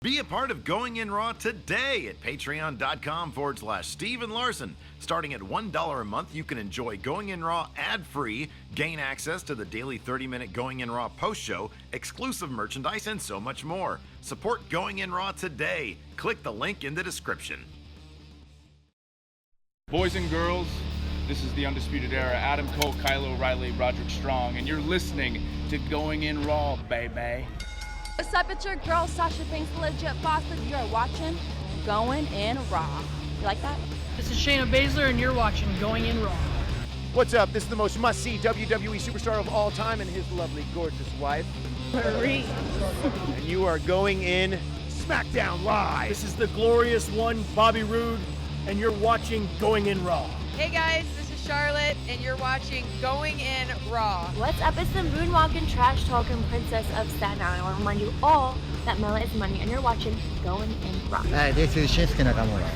Be a part of Going In Raw today at patreon.com/Steven Larson. Starting at $1 a month, you can enjoy Going In Raw ad-free, gain access to the daily 30-minute Going In Raw post-show, exclusive merchandise, and so much more. Support Going In Raw today. Click the link in the description. Boys and girls, this is the Undisputed Era. Adam Cole, Kyle O'Reilly, Roderick Strong, and you're listening to Going In Raw, baby. What's up, it's your girl Sasha Banks, the legit boss, and you're watching Going In Raw. You like that? This is Shayna Baszler, and you're watching Going In Raw. What's up? This is the most must-see WWE superstar of all time and his lovely, gorgeous wife, Marie. and you are going in SmackDown Live. This is the glorious one, Bobby Roode, and you're watching Going In Raw. Hey guys, this is Charlotte, and you're watching Going In Raw. What's up? It's the moonwalking, trash talking princess of Staten Island. I want to remind you all that Mela is money, and you're watching Going In Raw. Hi, this is Shinsuke Nakamura.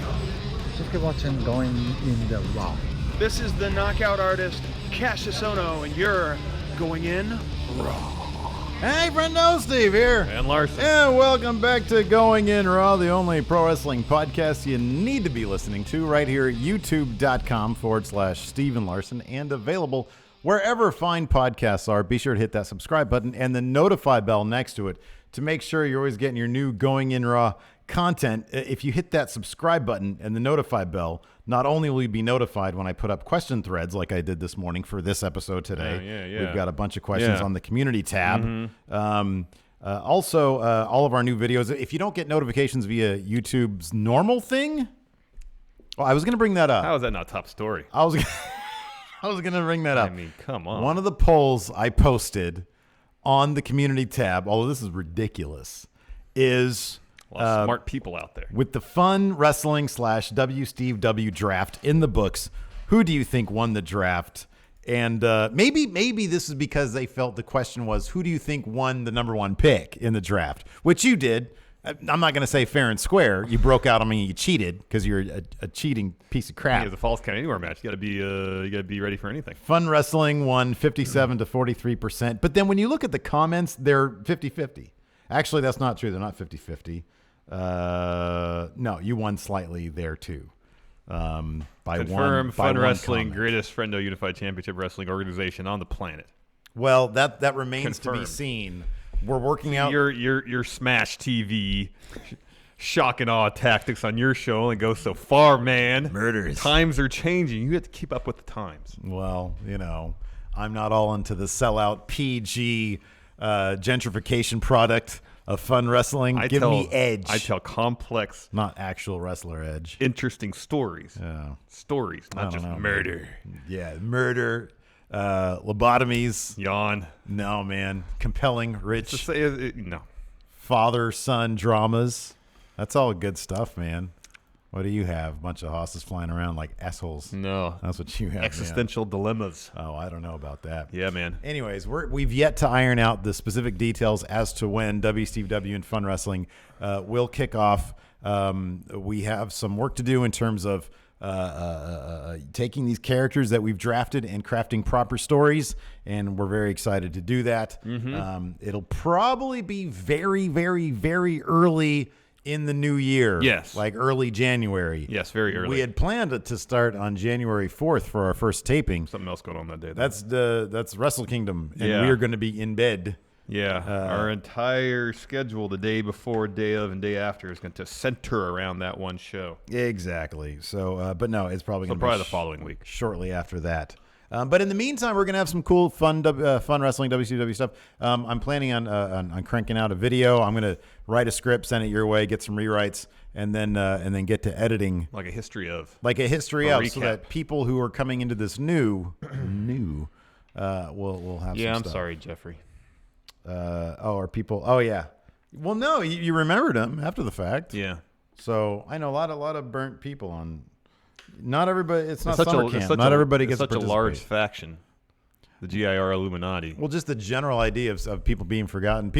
Just keep watching Going In the Raw. This is the knockout artist, Cassius Ohno, and you're Going In Raw. Hey, Friendo, Steve here. And Larson. And welcome back to Going In Raw, the only pro wrestling podcast you need to be listening to right here at youtube.com/Steven Larson, and available wherever fine podcasts are. Be sure to hit that subscribe button and the notify bell next to it to make sure you're always getting your new Going In Raw content. If you hit that subscribe button and the notify bell, not only will you be notified when I put up question threads like I did this morning for this episode today. We've got a bunch of questions on the community tab. Also, all of our new videos. If you don't get notifications via YouTube's normal thing, I was going to bring that up. How is that not top story? I was going to bring that up. I mean, come on. One of the polls I posted on the community tab, although this is ridiculous, is a lot of smart people out there. With the Fun Wrestling /WSteveW draft in the books, who do you think won the draft? And maybe this is because they felt the question was, who do you think won the number one pick in the draft? Which you did. I'm not going to say fair and square. You broke out on me. You cheated because you're a cheating piece of crap. It's a false count anywhere match. You got to be ready for anything. Fun Wrestling won 57 to 43%. But then when you look at the comments, they're 50-50. Actually, that's not true. They're not 50-50. No, you won slightly there too. By Confirm Fun Wrestling, comment. greatest Friendo Unified Championship Wrestling organization on the planet. Well, that remains Confirmed. to be seen. We're working out your Smash TV shock and awe tactics on your show only go so far, man. Murders. Times are changing. You have to keep up with the times. Well, I'm not all into the sellout PG gentrification product of Fun Wrestling. Give me edge. I tell complex, not actual wrestler edge. Interesting stories. Yeah. Stories, not just murder. Yeah, murder, lobotomies. Yawn. No, man. Compelling, rich. No. Father-son dramas. That's all good stuff, man. What do you have? A bunch of hosses flying around like assholes. No. That's what you have, Existential dilemmas. Oh, I don't know about that. Yeah, man. Anyways, we've yet to iron out the specific details as to when WCW and Fun Wrestling will kick off. We have some work to do in terms of taking these characters that we've drafted and crafting proper stories, and we're very excited to do that. It'll probably be very, very, very early in the new year. Yes. Like early January. Yes, very early. We had planned it to start on January 4th for our first taping. Something else going on that day, though. That's Wrestle Kingdom, and we are going to be in bed. Yeah, our entire schedule, the day before, day of, and day after, is going to center around that one show. Exactly. So, but no, it's probably going to be the following week, shortly after that. But in the meantime, we're going to have some cool, fun wrestling WCW stuff. I'm planning on cranking out a video. I'm going to write a script, send it your way, get some rewrites, and then get to editing. Like a history of. So that people who are coming into this new will have some Yeah, I'm stuff. sorry, Jeffrey. Are people? Oh, yeah. Well, no, you remembered them after the fact. Yeah. So I know a lot of burnt people on. Not everybody. It's not such summer a, camp. such Not a, everybody gets such to a large participate. faction. The GIR Illuminati. Well, just the general idea of people being forgotten.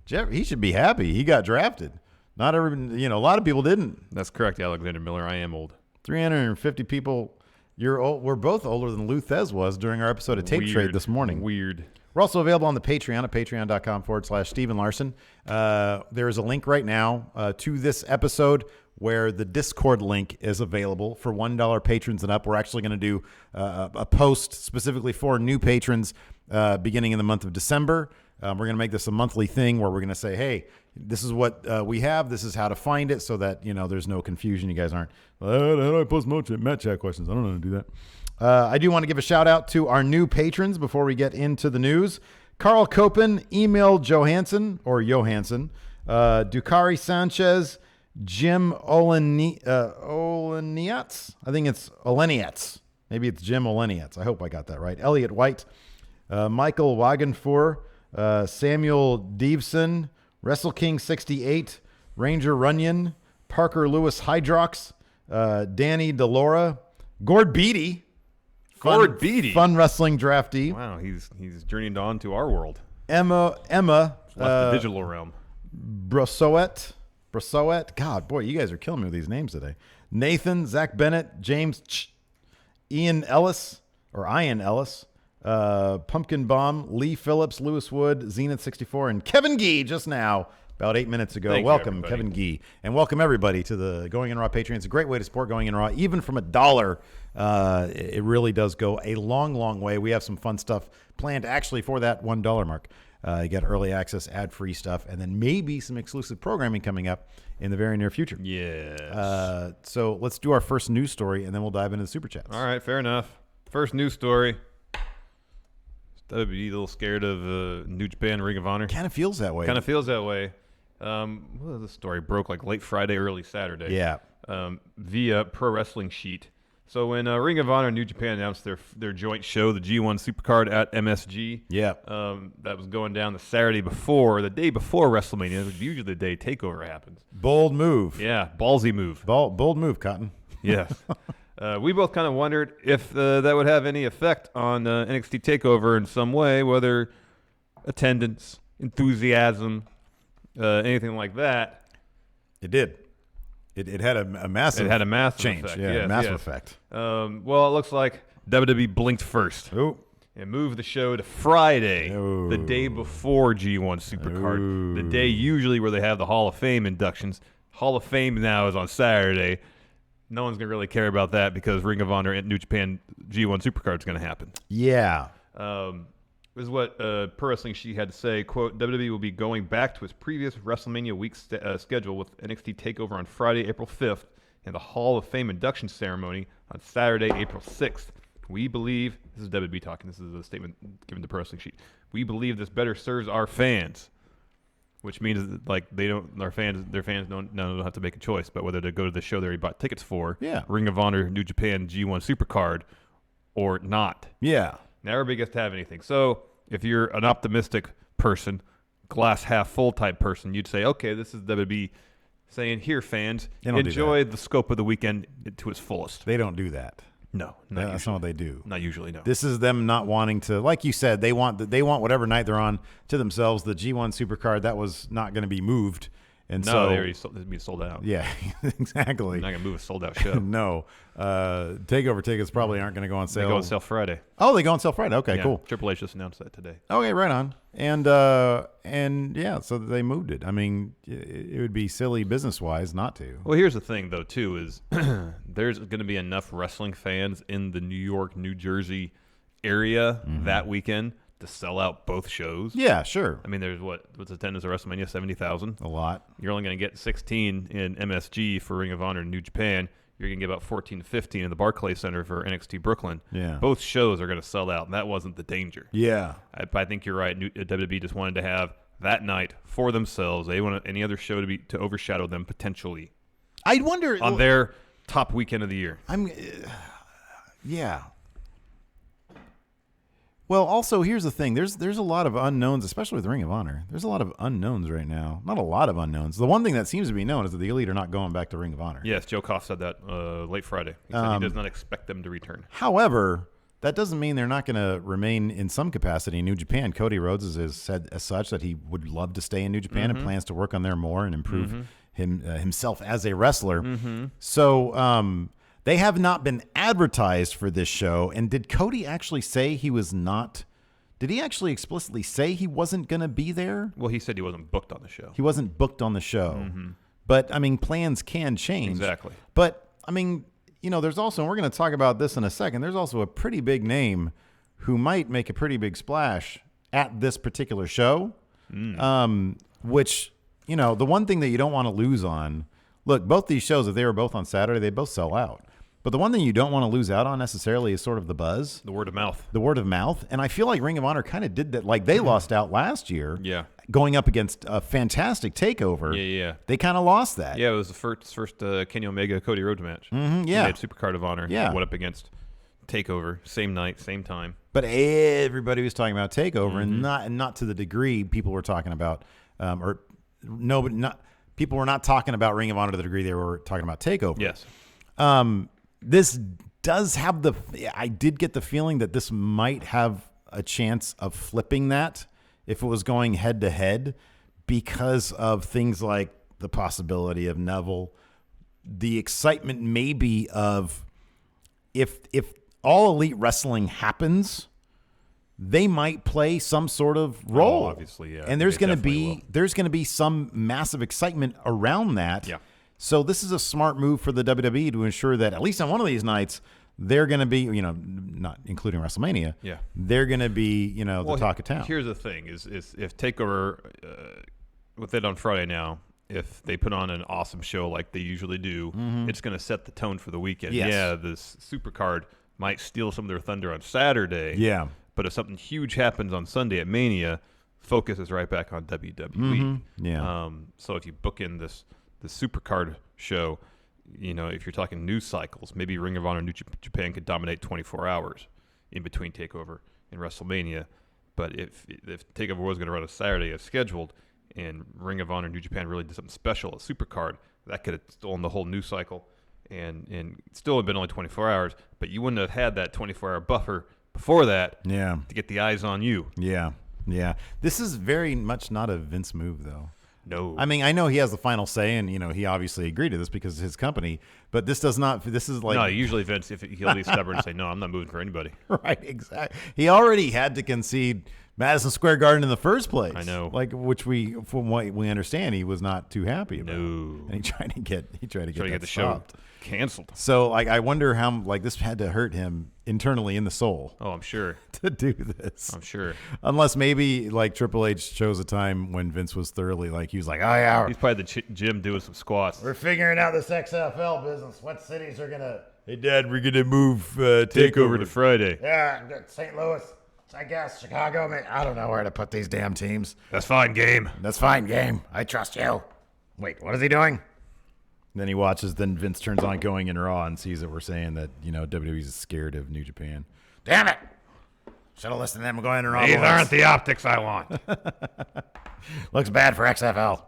Jeff, he should be happy. He got drafted. Not every, a lot of people didn't. That's correct, Alexander Miller. I am old. 350 people. You're old. We're both older than Lou Thez was during our episode of Tape Trade this morning. Weird. We're also available on the Patreon at patreon.com/Steven Larson. There is a link right now to this episode where the Discord link is available for $1 patrons and up. We're actually going to do a post specifically for new patrons beginning in the month of December. We're going to make this a monthly thing where we're going to say, hey, this is what we have. This is how to find it so that, there's no confusion. You guys aren't, how do I post Matt chat questions? I don't know how to do that. I do want to give a shout out to our new patrons before we get into the news. Carl Copen, Emil Johansson, Dukari Sanchez, Jim Oleniatz. I think it's Oleniatz. Maybe it's Jim Oleniatz. I hope I got that right. Elliot White, Michael Wagenfor, Samuel Deveson, Wrestle King 68, Ranger Runyon, Parker Lewis Hydrox, Danny Delora, Gord Beatty. Fun wrestling draftee. Wow, he's journeyed on to our world. Emma, left the digital realm. Brosowet. God, boy, you guys are killing me with these names today. Nathan, Zach Bennett, James, Ian Ellis, Pumpkin Bomb, Lee Phillips, Lewis Wood, Zenith 64, and Kevin Gee just now, about 8 minutes ago. Welcome, Kevin Gee. And welcome everybody to the Going In Raw Patreon. It's a great way to support Going In Raw, even from $1. It really does go a long, long way. We have some fun stuff planned actually for that $1 mark. You get early access, ad-free stuff, and then maybe some exclusive programming coming up in the very near future. Yes. So let's do our first news story, and then we'll dive into the Super Chats. All right, fair enough. First news story. WWE a little scared of New Japan Ring of Honor. Kind of feels that way. The story broke like late Friday, early Saturday. Yeah. Via Pro Wrestling Sheet. So when Ring of Honor and New Japan announced their joint show, the G1 Supercard at MSG, that was going down the day before WrestleMania, which is usually the day Takeover happens. Bold move. Yeah, ballsy move. Bold move, Cotton. Yes. We both kind of wondered if that would have any effect on NXT Takeover in some way, whether attendance, enthusiasm, anything like that. It did. It had a massive. It had a massive change. Effect. Yeah, massive effect. Well, it looks like WWE blinked first. Ooh. And moved the show to Friday, the day before G1 Supercard, the day usually where they have the Hall of Fame inductions. Hall of Fame now is on Saturday. No one's going to really care about that because Ring of Honor and New Japan G1 Supercard is going to happen. Yeah. This is what Pro Wrestling Sheet had to say. Quote, WWE will be going back to its previous WrestleMania week schedule with NXT TakeOver on Friday, April 5th, and the Hall of Fame induction ceremony on Saturday, April 6th. We believe, this is WWE talking, this is a statement given to Pro Wrestling Sheet. We believe this better serves our fans, which means that, like, their fans don't have to make a choice about whether to go to the show they already bought tickets for, Ring of Honor, New Japan, G1 Supercard, or not. Yeah. Now everybody gets to have anything. So if you're an optimistic person, glass half full type person, you'd say, okay, this is WWE saying, here, fans, enjoy the scope of the weekend to its fullest. They don't do that. No, that's not what they do. Not usually, no. This is them not wanting to, like you said, they want whatever night they're on to themselves. The G1 Supercard, that was not going to be moved. And no, so they already sold out. Yeah, exactly. They're not going to move a sold-out show. No. Takeover tickets probably aren't going to go on sale. They go on sale Friday. Oh, they go on sale Friday. Okay, cool. Triple H just announced that today. Okay, right on. And yeah, so they moved it. I mean, it would be silly business-wise not to. Well, here's the thing, though, too, is there's going to be enough wrestling fans in the New York, New Jersey area that weekend to sell out both shows. Yeah, sure. I mean, there's what's attendance at WrestleMania? 70,000. A lot. You're only going to get 16 in MSG for Ring of Honor and New Japan. You're going to get about 14 to 15 in the Barclays Center for NXT Brooklyn. Yeah. Both shows are going to sell out, and that wasn't the danger. Yeah. I think you're right. WWE just wanted to have that night for themselves. They want any other show to overshadow them potentially. I wonder on their top weekend of the year. Yeah. Well, also, here's the thing. There's a lot of unknowns, especially with Ring of Honor. There's a lot of unknowns right now. Not a lot of unknowns. The one thing that seems to be known is that the Elite are not going back to Ring of Honor. Yes, Joe Koff said that late Friday. He said he does not expect them to return. However, that doesn't mean they're not going to remain in some capacity in New Japan. Cody Rhodes has said as such that he would love to stay in New Japan and plans to work on there more and improve himself as a wrestler. So they have not been advertised for this show. And did Cody actually say he was not? Did he actually explicitly say he wasn't going to be there? Well, he said he wasn't booked on the show. He wasn't booked on the show. Mm-hmm. But, I mean, plans can change. Exactly. But, I mean, you know, there's also, and we're going to talk about this in a second, there's also a pretty big name who might make a pretty big splash at this particular show, which, you know, the one thing that you don't want to lose on, look, both these shows, if they were both on Saturday, they both sell out. But the one thing you don't want to lose out on necessarily is sort of the buzz. The word of mouth. The word of mouth. And I feel like Ring of Honor kind of did that. Like, they lost out last year. Yeah. Going up against a fantastic Takeover. Yeah. They kind of lost that. Yeah, it was the first Kenny Omega Cody Rhodes match. Yeah. They had Supercard of Honor. Yeah. Went up against Takeover. Same night, same time. But everybody was talking about Takeover, and not to the degree people were talking about, people were not talking about Ring of Honor to the degree they were talking about Takeover. Yes. This does have I did get the feeling that this might have a chance of flipping that if it was going head to head, because of things like the possibility of Neville, the excitement maybe of if All Elite Wrestling happens, they might play some sort of role. Obviously, yeah. And there's going to be some massive excitement around that. Yeah. So this is a smart move for the WWE to ensure that at least on one of these nights, they're going to be, you know, not including WrestleMania. Yeah. They're going to be, you know, the talk of town. Here's the thing: is if Takeover, with it on Friday now, if they put on an awesome show like they usually do, it's going to set the tone for the weekend. Yes. Yeah, this Supercard might steal some of their thunder on Saturday. Yeah. But if something huge happens on Sunday at Mania, focus is right back on WWE. Yeah. So if you book in this Supercard show, you know, if you're talking news cycles, maybe Ring of Honor New Japan could dominate 24 hours in between Takeover and WrestleMania. But if Takeover was going to run a Saturday as scheduled, and Ring of Honor New Japan really did something special at Supercard, that could have stolen the whole news cycle and still have been only 24 hours. But you wouldn't have had that 24-hour buffer before that to get the eyes on you. Yeah. This is very much not a Vince move, though. No. I mean, I know he has the final say, and, you know, he obviously agreed to this because it's his company, but this is like... No, usually Vince, if he'll be stubborn and say, no, I'm not moving for anybody. Right, exactly. He already had to concede Madison Square Garden in the first place. I know. Like, from what we understand, he was not too happy about. No. And he tried to get the show canceled. So, like, I wonder how, like, this had to hurt him internally in the soul. Oh, I'm sure. To do this. I'm sure. Unless maybe, like, Triple H chose a time when Vince was thoroughly, like, he was like, oh, yeah. He's probably the gym doing some squats. We're figuring out this XFL business. What cities are going to... Hey, Dad, we're going to move Takeover to Friday. Yeah, St. Louis, I guess, Chicago. I don't know where to put these damn teams. That's fine, game. That's fine, game. I trust you. Wait, what is he doing? Then he watches, then Vince turns on Going in Raw and sees that we're saying that, you know, WWE's scared of New Japan. Damn it. Should have listened to them Going in Raw. These aren't the optics I want. Looks bad for XFL.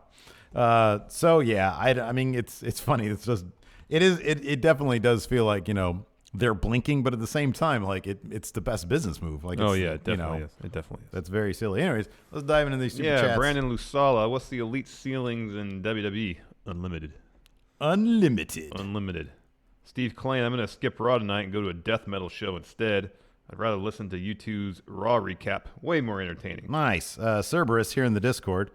So, yeah, I mean, it's funny. It's just, it definitely does feel like, you know, they're blinking, but at the same time, like, it's the best business move. Like, oh, yeah, it definitely you know, is. It definitely is. That's very silly. Anyways, let's dive into these super chats. Yeah, Brandon Lusala, what's the elite ceilings in WWE? Unlimited. Steve Klein, I'm going to skip Raw tonight and go to a death metal show instead. I'd rather listen to U2's Raw recap. Way more entertaining. Nice. Cerberus here in the Discord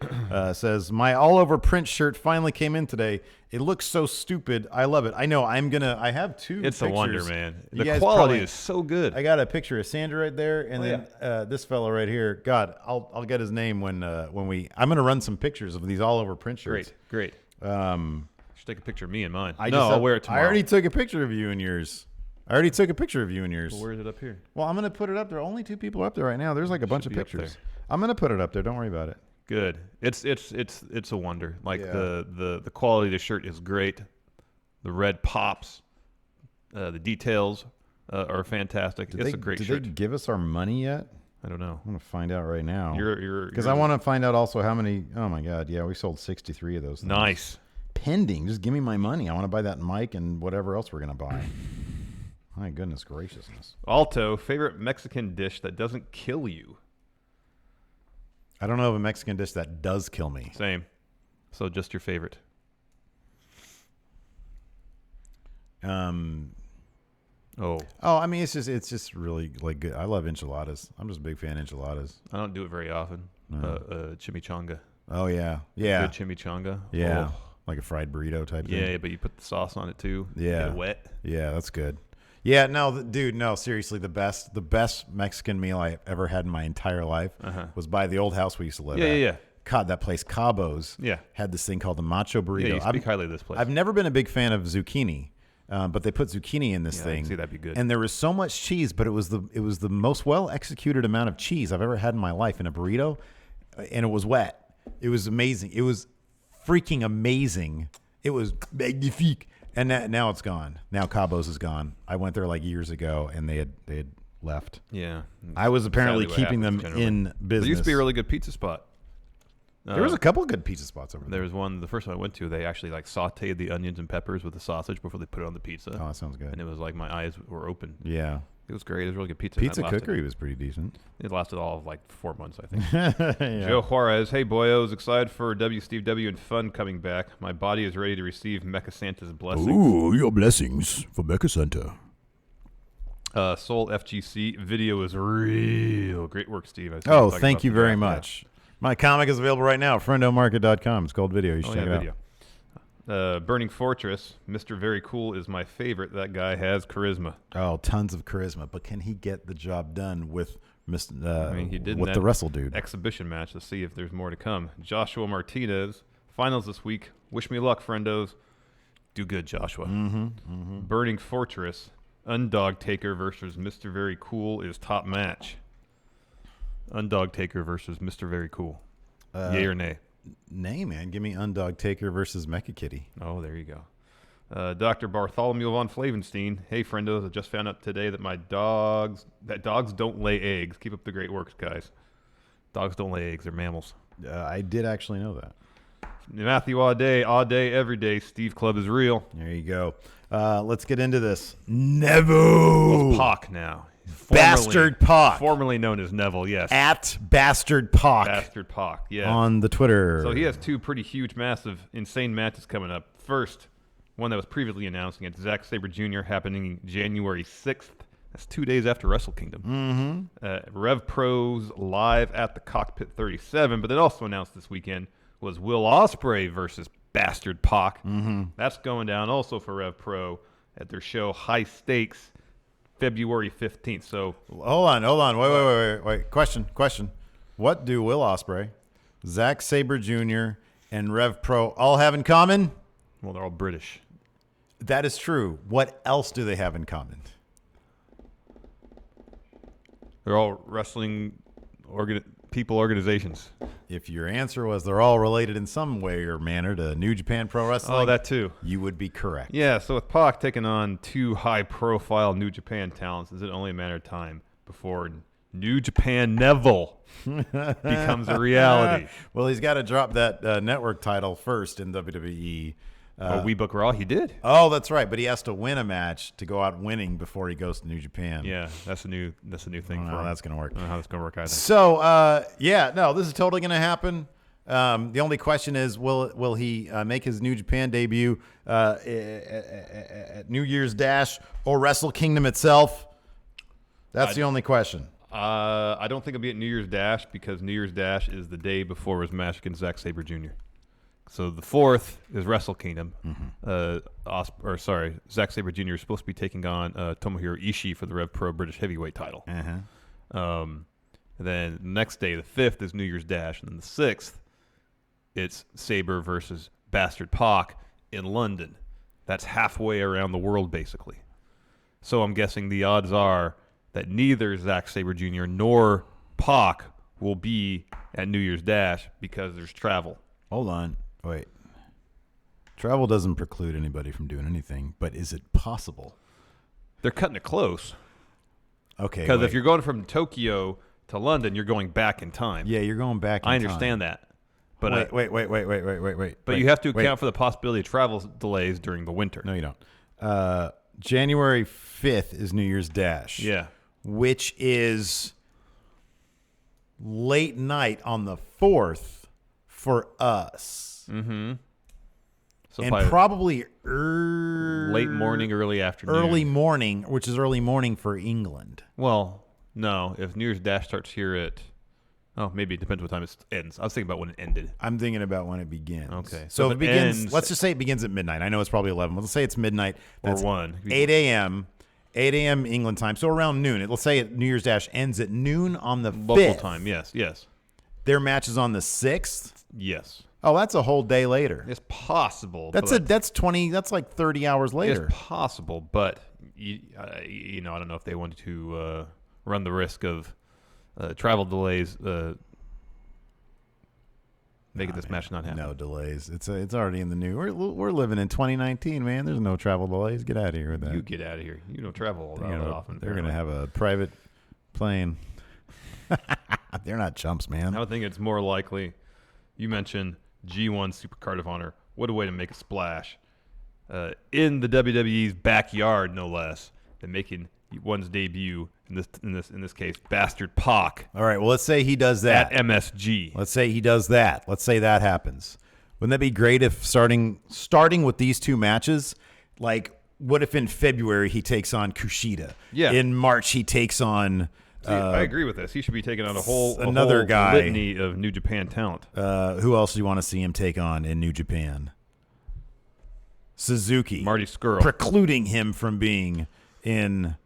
says, my all-over print shirt finally came in today. It looks so stupid. I love it. I know. I have two It's pictures. a wonder, man. You The guys quality is so good. I got a picture of Sandra right there, and this fellow right here. God, I'll get his name when I'm going to run some pictures of these all-over print shirts. Great. Should take a picture of me and mine. I'll wear it tomorrow. I already took a picture of you and yours. Well, where is it up here? Well, I'm going to put it up there. Only two people are up there right now. There's like a bunch of pictures. I'm going to put it up there. Don't worry about it. Good. It's a wonder. Like the quality of the shirt is great. The red pops. The details are fantastic. It's a great shirt. Did they give us our money yet? I don't know. I'm going to find out right now. Because I want to find out also how many. Oh my God. Yeah, we sold 63 of those things. Nice. Pending. Just give me my money. I want to buy that mic and whatever else we're going to buy. My goodness graciousness. Alto, favorite Mexican dish that doesn't kill you? I don't know of a Mexican dish that does kill me. Same. So just your favorite. Oh, I mean, it's just really like good. I love enchiladas. I'm just a big fan of enchiladas. I don't do it very often. Chimichanga. Oh yeah. Good chimichanga. Yeah, Oh. like a fried burrito type thing. Yeah, but you put the sauce on it too. Yeah, Get it wet. Yeah, that's good. Yeah, no, dude, no, seriously, the best Mexican meal I ever had in my entire life was by the old house we used to live at. Yeah. That place, Cabo's, had this thing called the Macho Burrito. Yeah, you speak highly of this place. I've never been a big fan of zucchini, but they put zucchini in this thing. I can see that'd be good. And there was so much cheese, but it was the most well executed amount of cheese I've ever had in my life in a burrito, and it was wet. It was amazing. It was freaking amazing. It was magnifique. And now it's gone. Now Cabo's is gone. I went there like years ago, and they had left. Yeah, I was apparently keeping them in business. There used to be a really good pizza spot. There was a couple of good pizza spots over there. There was one. The first one I went to, they actually like sautéed the onions and peppers with the sausage before they put it on the pizza. Oh, that sounds good. And it was like my eyes were open. Yeah. It was great. It was really good pizza. Pizza Cookery was pretty decent. It lasted all of like 4 months, I think. Joe Juarez, hey boyos, excited for Steve W and Fun coming back. My body is ready to receive Mecha Santa's blessings. Ooh, your blessings for Mecha Santa. Soul FGC video is real. Great work, Steve. Thank you very much. My comic is available right now at friendomarket.com. It's called Video. You should check it out. Burning Fortress, Mr. Very Cool is my favorite. That guy has charisma. Oh, tons of charisma. But can he get the job done with he did with the wrestle dude? Exhibition match. Let's see if there's more to come. Joshua Martinez, finals this week. Wish me luck, friendos. Do good, Joshua. Burning Fortress, Undog Taker versus Mr. Very Cool is top match. Undog Taker versus Mr. Very Cool. Yay or nay? Nay, man. Give me Undog Taker versus Mecha Kitty. Oh, there you go. Dr. Bartholomew von Flavenstein. Hey, friendos. I just found out today that dogs don't lay eggs. Keep up the great work, guys. Dogs don't lay eggs. They're mammals. I did actually know that. Matthew all day, every day. Steve Club is real. There you go. Let's get into this. Neville. Well, Pac now. Bastard Pac. Formerly known as Neville, yes. At Bastard Pac. Bastard Pac, yeah. On the Twitter. So he has two pretty huge, massive, insane matches coming up. First, one that was previously announced against Zack Sabre Jr. happening January 6th. That's 2 days after Wrestle Kingdom. Rev Pro's Live at the Cockpit 37, but then also announced this weekend was Will Ospreay versus Bastard Pac. That's going down also for Rev Pro at their show High Stakes, February 15th. So hold on. Wait. Question. What do Will Ospreay, Zack Sabre Jr., and Rev Pro all have in common? Well, they're all British. That is true. What else do they have in common? They're all wrestling organizations. If your answer was they're all related in some way or manner to New Japan Pro Wrestling, oh, that too, you would be correct. Yeah, so with Pac taking on two high-profile New Japan talents, is it only a matter of time before New Japan Neville becomes a reality? Well, he's got to drop that network title first in WWE. We Book Raw, he did. Oh, that's right. But he has to win a match to go out winning before he goes to New Japan. Yeah, that's a new thing for him. How that's going to work. I don't know how that's going to work either. So, this is totally going to happen. The only question is, will he make his New Japan debut at New Year's Dash or Wrestle Kingdom itself? That's the only question. I don't think it'll be at New Year's Dash because New Year's Dash is the day before his match against Zack Sabre Jr. So the 4th is Wrestle Kingdom. Zack Sabre Jr. is supposed to be taking on Tomohiro Ishii for the Rev Pro British Heavyweight title. Then the next day, the 5th, is New Year's Dash. And then the 6th, it's Sabre versus Bastard Pac in London. That's halfway around the world, basically. So I'm guessing the odds are that neither Zack Sabre Jr. nor Pac will be at New Year's Dash because there's travel. Hold on. Wait. Travel doesn't preclude anybody from doing anything, but is it possible? They're cutting it close. Okay. Because if you're going from Tokyo to London, you're going back in time. Yeah, you're going back in time. I understand that. But wait. But you have to account for the possibility of travel delays during the winter. No, you don't. January 5th is New Year's Dash. Yeah. Which is late night on the 4th for us. So So and probably late morning, early afternoon. Early morning, which is early morning for England. Well, no. If New Year's Dash starts here at... Oh, maybe it depends what time it ends. I was thinking about when it ended. I'm thinking about when it begins. Okay. So if it begins, let's just say it begins at midnight. I know it's probably 11. Let's say it's midnight. That's or 1. 8 a.m. 8 a.m. England time. So around noon. Let's say New Year's Dash ends at noon on the 5th. Local time, yes. Their match is on the 6th? Yes. Oh, that's a whole day later. It's possible. That's like 30 hours later. It's possible, but I don't know if they wanted to run the risk of travel delays, making this match not happen. No delays. It's already in the new. We're living in 2019, man. There's no travel delays. Get out of here with that. You get out of here. You don't travel all that often. They're going to have a private plane. They're not chumps, man. I would think it's more likely. You mentioned G1 Supercard of Honor. What a way to make a splash in the WWE's backyard, no less, than making one's debut. In this case, Bastard Pac. All right, well, let's say he does that at MSG. Let's say he does that. Let's say that happens. Wouldn't that be great if starting with these two matches, like what if in February he takes on Kushida? Yeah. In March he takes on. I agree with this. He should be taking on a whole guy, litany of New Japan talent. Who else do you want to see him take on in New Japan? Suzuki, Marty Scurll, precluding him from being in.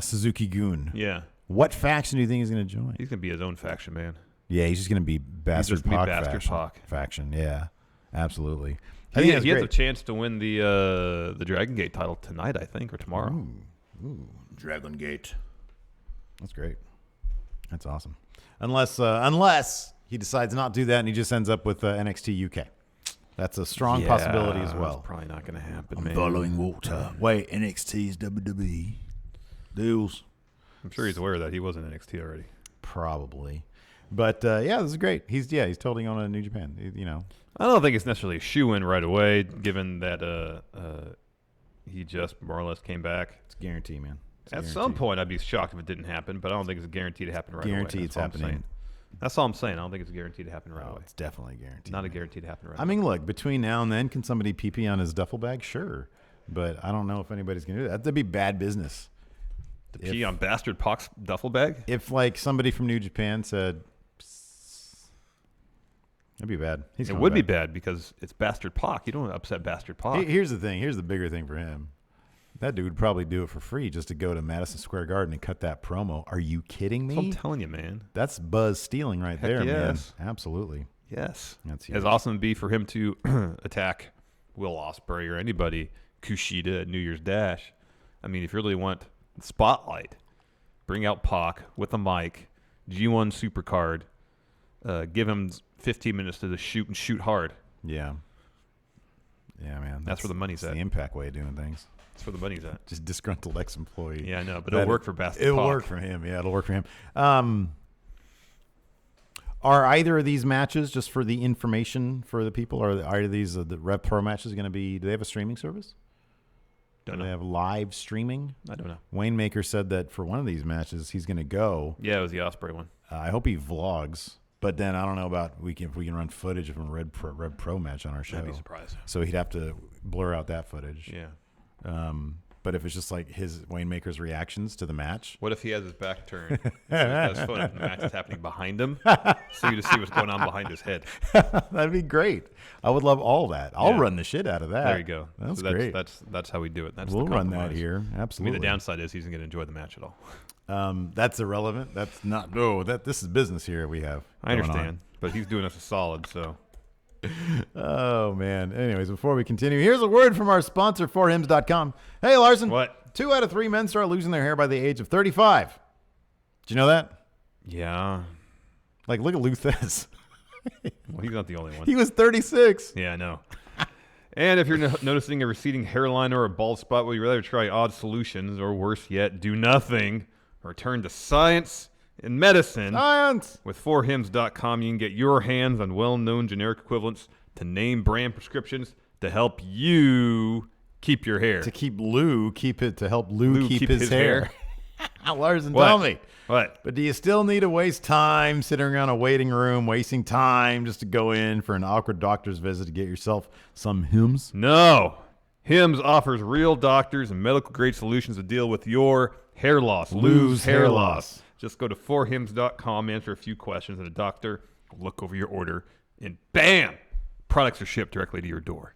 Suzuki Gun. Yeah. What faction do you think he's going to join? He's going to be his own faction, man. Yeah, he's just going to be Bastard Pac faction. Yeah, absolutely. He has a chance to win the Dragon Gate title tonight, I think, or tomorrow. Ooh, Dragon Gate. That's great. That's awesome. Unless he decides not to do that and he just ends up with NXT UK. That's a strong possibility as well. That's probably not going to happen, I'm man. following Walter. Wait, NXT's WWE. Deals. I'm sure he's aware of that. He was in NXT already. Probably. But, this is great. He's totally on a New Japan, I don't think it's necessarily a shoe-in right away, given that he just more or less came back. It's a guarantee, man. At some point, I'd be shocked if it didn't happen, but I don't think it's a guarantee to happen right away. Guarantee it's happening. That's all I'm saying. I don't think it's guaranteed to happen right away. It's definitely guaranteed. Not a guarantee to happen right away. I mean, look, between now and then, can somebody pee on his duffel bag? Sure. But I don't know if anybody's going to do that. That'd be bad business. To pee on Bastard Pac's duffel bag? If, somebody from New Japan said, psst, that'd be bad. It would be bad because it's Bastard Pac. You don't want to upset Bastard Pac. Here's the thing. Here's the bigger thing for him. That dude would probably do it for free just to go to Madison Square Garden and cut that promo. Are you kidding me? I'm telling you, man. That's buzz stealing right there, man. Absolutely. Yes. That's huge. As awesome would be for him to attack Will Ospreay or anybody, Kushida at New Year's Dash. I mean, if you really want the spotlight, bring out Pac with a mic, G1 Supercard, give him 15 minutes to just shoot hard. Yeah. Yeah, man. That's where the money's at. The Impact way of doing things. That's where the money's at. Just disgruntled ex-employee. Yeah, I know, but it'll work for Bastard Pac. It'll work for him. Yeah, it'll work for him. Are either of these matches, just for the information for the people, are either of these the Rev Pro matches going to be, do they have a streaming service? Don't know. Do they have live streaming? I don't know. Wayne Maker said that for one of these matches, he's going to go. Yeah, it was the Ospreay one. I hope he vlogs. But then I don't know about if we can run footage of a Rev Pro match on our show. I'd be surprised. So he'd have to blur out that footage. Yeah. But if it's just like his Wayne Maker's reactions to the match. What if he has his back turned? So he has footage of the match is happening behind him, so you just see what's going on behind his head. That'd be great. I would love all that. I'll run the shit out of that. There you go. That's great. That's That's how we do it. We'll run that here. Absolutely. I mean, the downside is he's not going to enjoy the match at all. That's irrelevant. That's not. No, this is business here. We have. I understand, but he's doing us a solid. So. Oh man. Anyways, before we continue, here's a word from our sponsor, forhims.com. Hey Larson. What? 2 out of 3 men start losing their hair by the age of 35. Did you know that? Yeah. Like, look at Luthez. Well, he's not the only one. He was 36. Yeah, I know. And if you're noticing a receding hairline or a bald spot, will you rather try odd solutions or worse yet, do nothing or turn to science and medicine? Science! With forhims.com, you can get your hands on well-known generic equivalents to name brand prescriptions to help you keep your hair. To help Lou keep his hair. Larson, What? tell me. What? But do you still need to waste time sitting around a waiting room, wasting time just to go in for an awkward doctor's visit to get yourself some Hims? No. Hims offers real doctors and medical-grade solutions to deal with your hair loss. Lose hair loss. Just go to 4hims.com, answer a few questions, and a doctor will look over your order, and bam! Products are shipped directly to your door.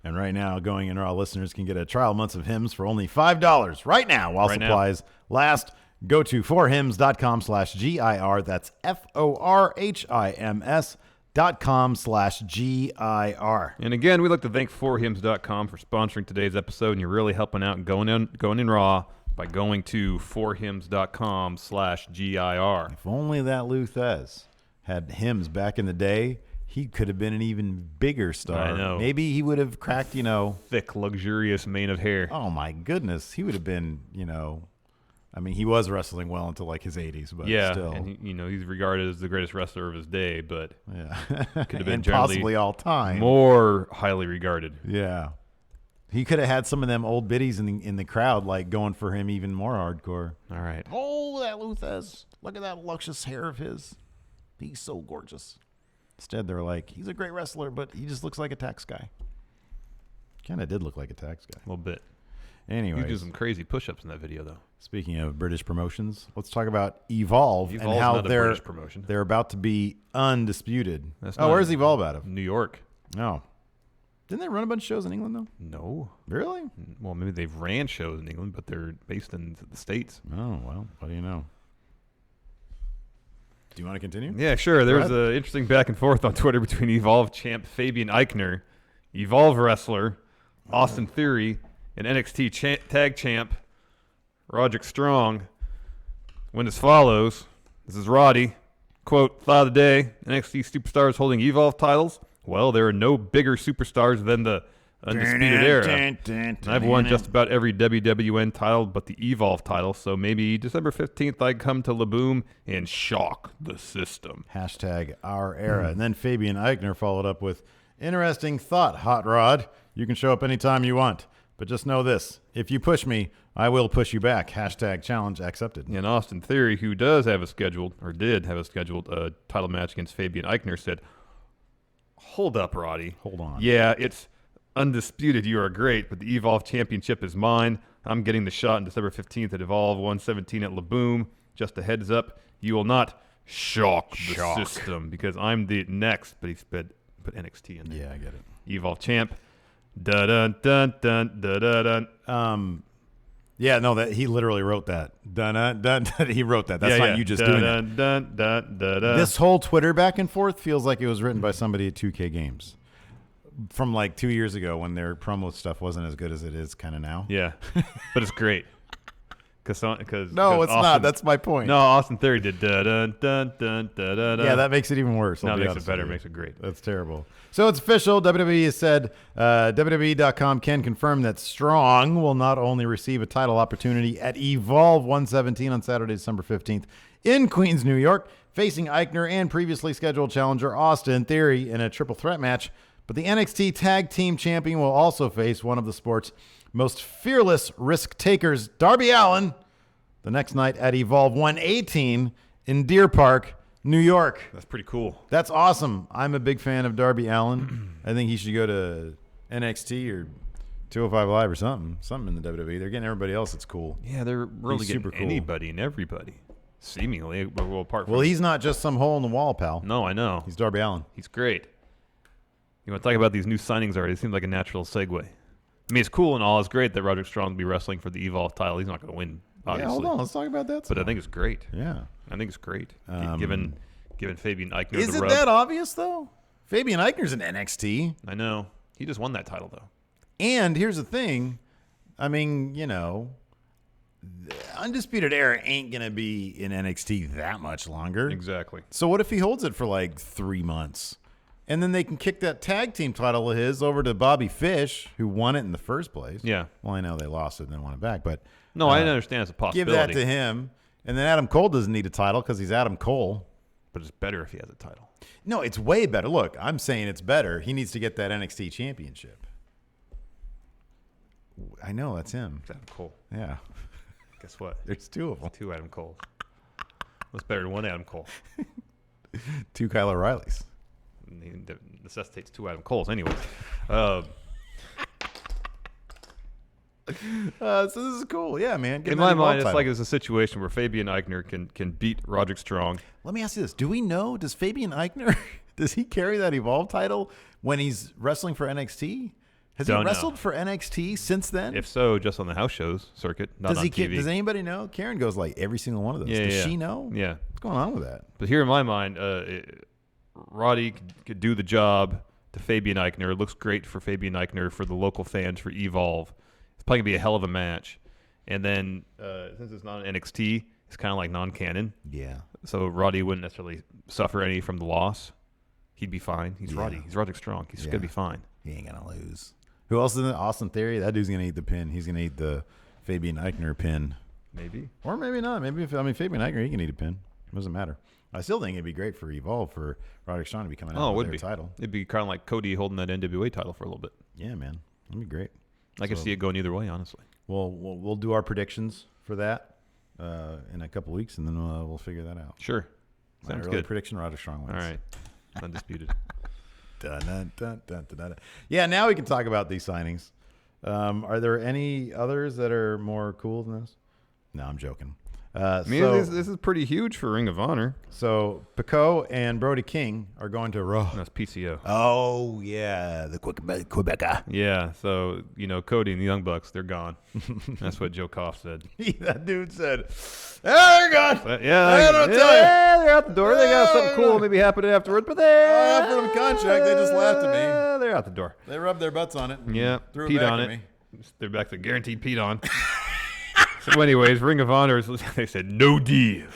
And right now, Going In Raw listeners can get a trial month of Hims for only $5 right now while supplies last. Go to 4hims.com/GIR. That's FORHIMS.com/GIR. And again, we'd like to thank 4hims.com for sponsoring today's episode, and you're really helping out going in Raw by going to 4hims.com/GIR. If only that Lou Thez had Hims back in the day, he could have been an even bigger star. I know. Maybe he would have cracked, thick, luxurious mane of hair. Oh, my goodness. He would have been, I mean, he was wrestling well into like his 80s, but still. And he's regarded as the greatest wrestler of his day, but could have been and possibly all time. More highly regarded. Yeah. He could have had some of them old biddies in the crowd, like going for him even more hardcore. All right. Oh, that Lou Thez. Look at that luscious hair of his. He's so gorgeous. Instead, they're like, he's a great wrestler, but he just looks like a tax guy. Kind of did look like a tax guy. A little bit. Anyways. You do some crazy push-ups in that video, though. Speaking of British promotions, let's talk about Evolve and Evolve's how not a British promotion. They're about to be undisputed. That's where's Evolve out of? New York. Oh. Didn't they run a bunch of shows in England, though? No. Really? Well, maybe they've ran shows in England, but they're based in the States. Oh, well, what do you know? Do you want to continue? Yeah, sure. There was an interesting back and forth on Twitter between Evolve champ Fabian Eichner, Evolve wrestler Austin Theory, and NXT tag champ Roderick Strong. Went as follows. This is Roddy. Quote, thought of the day, NXT superstars holding Evolve titles. Well, there are no bigger superstars than the Undisputed Era. I've won just about every WWN title but the Evolve title, so maybe December 15th I come to Laboom and shock the system. Hashtag our era. And then Fabian Eichner followed up with, interesting thought, Hot Rod. You can show up anytime you want. But just know this. If you push me, I will push you back. Hashtag challenge accepted. And Austin Theory, who does have a scheduled, or did have a scheduled title match against Fabian Eichner, said, hold up, Roddy. Hold on. Yeah, it's undisputed. You are great, but the Evolve Championship is mine. I'm getting the shot on December 15th at Evolve 117 at Laboom. Just a heads up, you will not shock the system because I'm the next, but he put NXT in there. Yeah, I get it. Evolve champ. Dun dun dun dun dun dun. Yeah, no, that he literally wrote that. Dun dun dun. He wrote that. That's not you just doing it. Dun dun dun dun. This whole Twitter back and forth feels like it was written by somebody at 2K Games from like 2 years ago when their promo stuff wasn't as good as it is kind of now. Yeah, but it's great. No, it's not. That's my point. No, Austin Theory did dun dun dun dun dun dun. Yeah, that makes it even worse. No, it makes it better. Makes it great. That's terrible. So it's official. WWE has said WWE.com can confirm that Strong will not only receive a title opportunity at Evolve 117 on Saturday, December 15th in Queens, New York, facing Eichner and previously scheduled challenger Austin Theory in a triple threat match, but the NXT Tag Team Champion will also face one of the sport's most fearless risk takers, Darby Allin, the next night at Evolve 118 in Deer Park, New York. That's pretty cool. That's awesome. I'm a big fan of Darby Allin. I think he should go to NXT or 205 Live or something in the WWE. They're getting everybody else that's cool. Yeah, they're really getting super cool. Anybody and everybody, seemingly. Well, apart from he's not just some hole in the wall, pal. No, I know. He's Darby Allin. He's great. You want to talk about these new signings already? It seems like a natural segue. I mean, it's cool and all. It's great that Roderick Strong will be wrestling for the Evolve title. He's not going to win, obviously. Yeah, hold on. Let's talk about that. But I think it's great. Yeah. I think it's great. Given Fabian Eichner Is the it rub. that obvious, though? Fabian Eichner's in NXT. I know. He just won that title, though. And here's the thing. I mean, the Undisputed Era ain't going to be in NXT that much longer. Exactly. So what if he holds it for like 3 months? And then they can kick that tag team title of his over to Bobby Fish, who won it in the first place. Yeah. Well, I know they lost it and then won it back, but no, I understand it's a possibility. Give that to him. And then Adam Cole doesn't need a title because he's Adam Cole. But it's better if he has a title. No, it's way better. Look, I'm saying it's better. He needs to get that NXT championship. I know, that's him. It's Adam Cole. Yeah. Guess what? There's two of them. 2 Adam Coles. What's better than 1 Adam Cole? 2 Kyle O'Reillys. That necessitates 2 Adam Coles anyway. So this is cool. Yeah, man. In my mind, it's like it's a situation where Fabian Eichner can beat Roderick Strong. Let me ask you this. Do we know, does Fabian Eichner, does he carry that Evolve title when he's wrestling for NXT? Has he wrestled for NXT since then? If so, just on the house shows circuit, not on TV. Does anybody know? Karen goes like every single one of those. Does she know? Yeah. What's going on with that? But here in my mind, Roddy could do the job to Fabian Eichner. It looks great for Fabian Eichner, for the local fans, for Evolve. It's probably going to be a hell of a match. And then since it's not an NXT, it's kind of like non-canon. Yeah. So Roddy wouldn't necessarily suffer any from the loss. He'd be fine. He's Roddy. He's Roderick Strong. He's going to be fine. He ain't going to lose. Who else is in Austin Theory? That dude's going to eat the pin. He's going to eat the Fabian Eichner pin. Maybe. Or maybe not. Maybe Fabian Eichner, he can eat a pin. It doesn't matter. I still think it'd be great for Evolve for Roderick Strong to be coming out with their title. It'd be kind of like Cody holding that NWA title for a little bit. Yeah, man. That'd be great. I can see it going either way, honestly. Well, we'll do our predictions for that in a couple weeks, and then we'll figure that out. Sure. Sounds good. Prediction, Roderick Strong wins. All right. Undisputed. Dun, dun, dun, dun, dun, dun. Yeah, now we can talk about these signings. Are there any others that are more cool than this? No, I'm joking. This is pretty huge for Ring of Honor. So Pico and Brody King are going to Raw. That's PCO. Oh yeah, the Quebecer. Yeah, so Cody and the Young Bucks, they're gone. That's what Joe Koff said. That dude said, they're gone. They're out the door. They got something cool maybe happening afterwards, but they offered them a contract. They just laughed at me. They're out the door. They rubbed their butts on it. Yeah, threw peed it back on at it. me. They're back to guaranteed peed on. So anyways, Ring of Honor, they said no deal.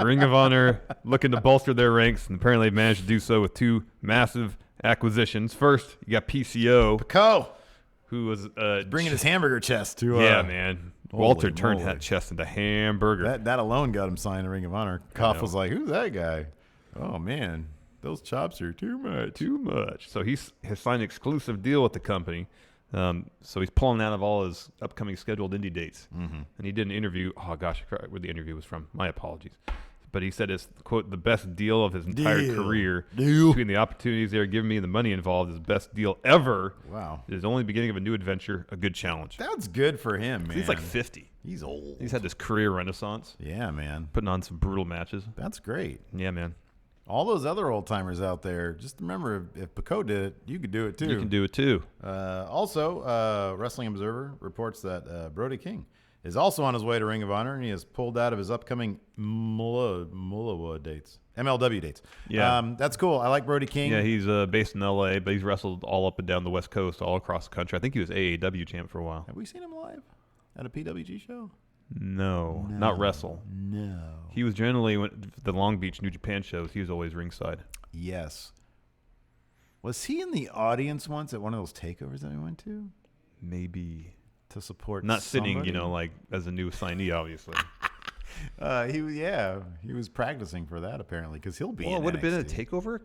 Ring of Honor looking to bolster their ranks, and apparently they've managed to do so with 2 massive acquisitions. First, you got PCO. Pico. Who was bringing his hamburger chest to yeah, man. Walter turned that chest into hamburger. That alone got him signed to Ring of Honor. Koff was like, who's that guy? Oh, man. Those chops are too much. Too much. So he has signed an exclusive deal with the company. So he's pulling out of all his upcoming scheduled indie dates. Mm-hmm. And he did an interview. Oh, gosh, I forgot where the interview was from. My apologies. But he said it's, quote, the best deal of his entire career. Between the opportunities they're giving me and the money involved, is the best deal ever. Wow. It is only the beginning of a new adventure, a good challenge. That's good for him, man. He's like 50. He's old. He's had this career renaissance. Yeah, man. Putting on some brutal matches. That's great. Yeah, man. All those other old timers out there, just remember, if Pico did it, you could do it too. You can do it too. Also, Wrestling Observer reports that Brody King is also on his way to Ring of Honor, and he has pulled out of his upcoming MLW dates. Yeah. That's cool. I like Brody King. Yeah, he's based in L.A., but he's wrestled all up and down the West Coast, all across the country. I think he was AAW champ for a while. Have we seen him live at a PWG show? No, not wrestle. No. He was generally, the Long Beach New Japan shows, he was always ringside. Yes. Was he in the audience once at one of those takeovers that we went to? Maybe. To support Not somebody? sitting, like as a new signee, obviously. He was practicing for that apparently, because he'll be in it would have been a NXT. takeover?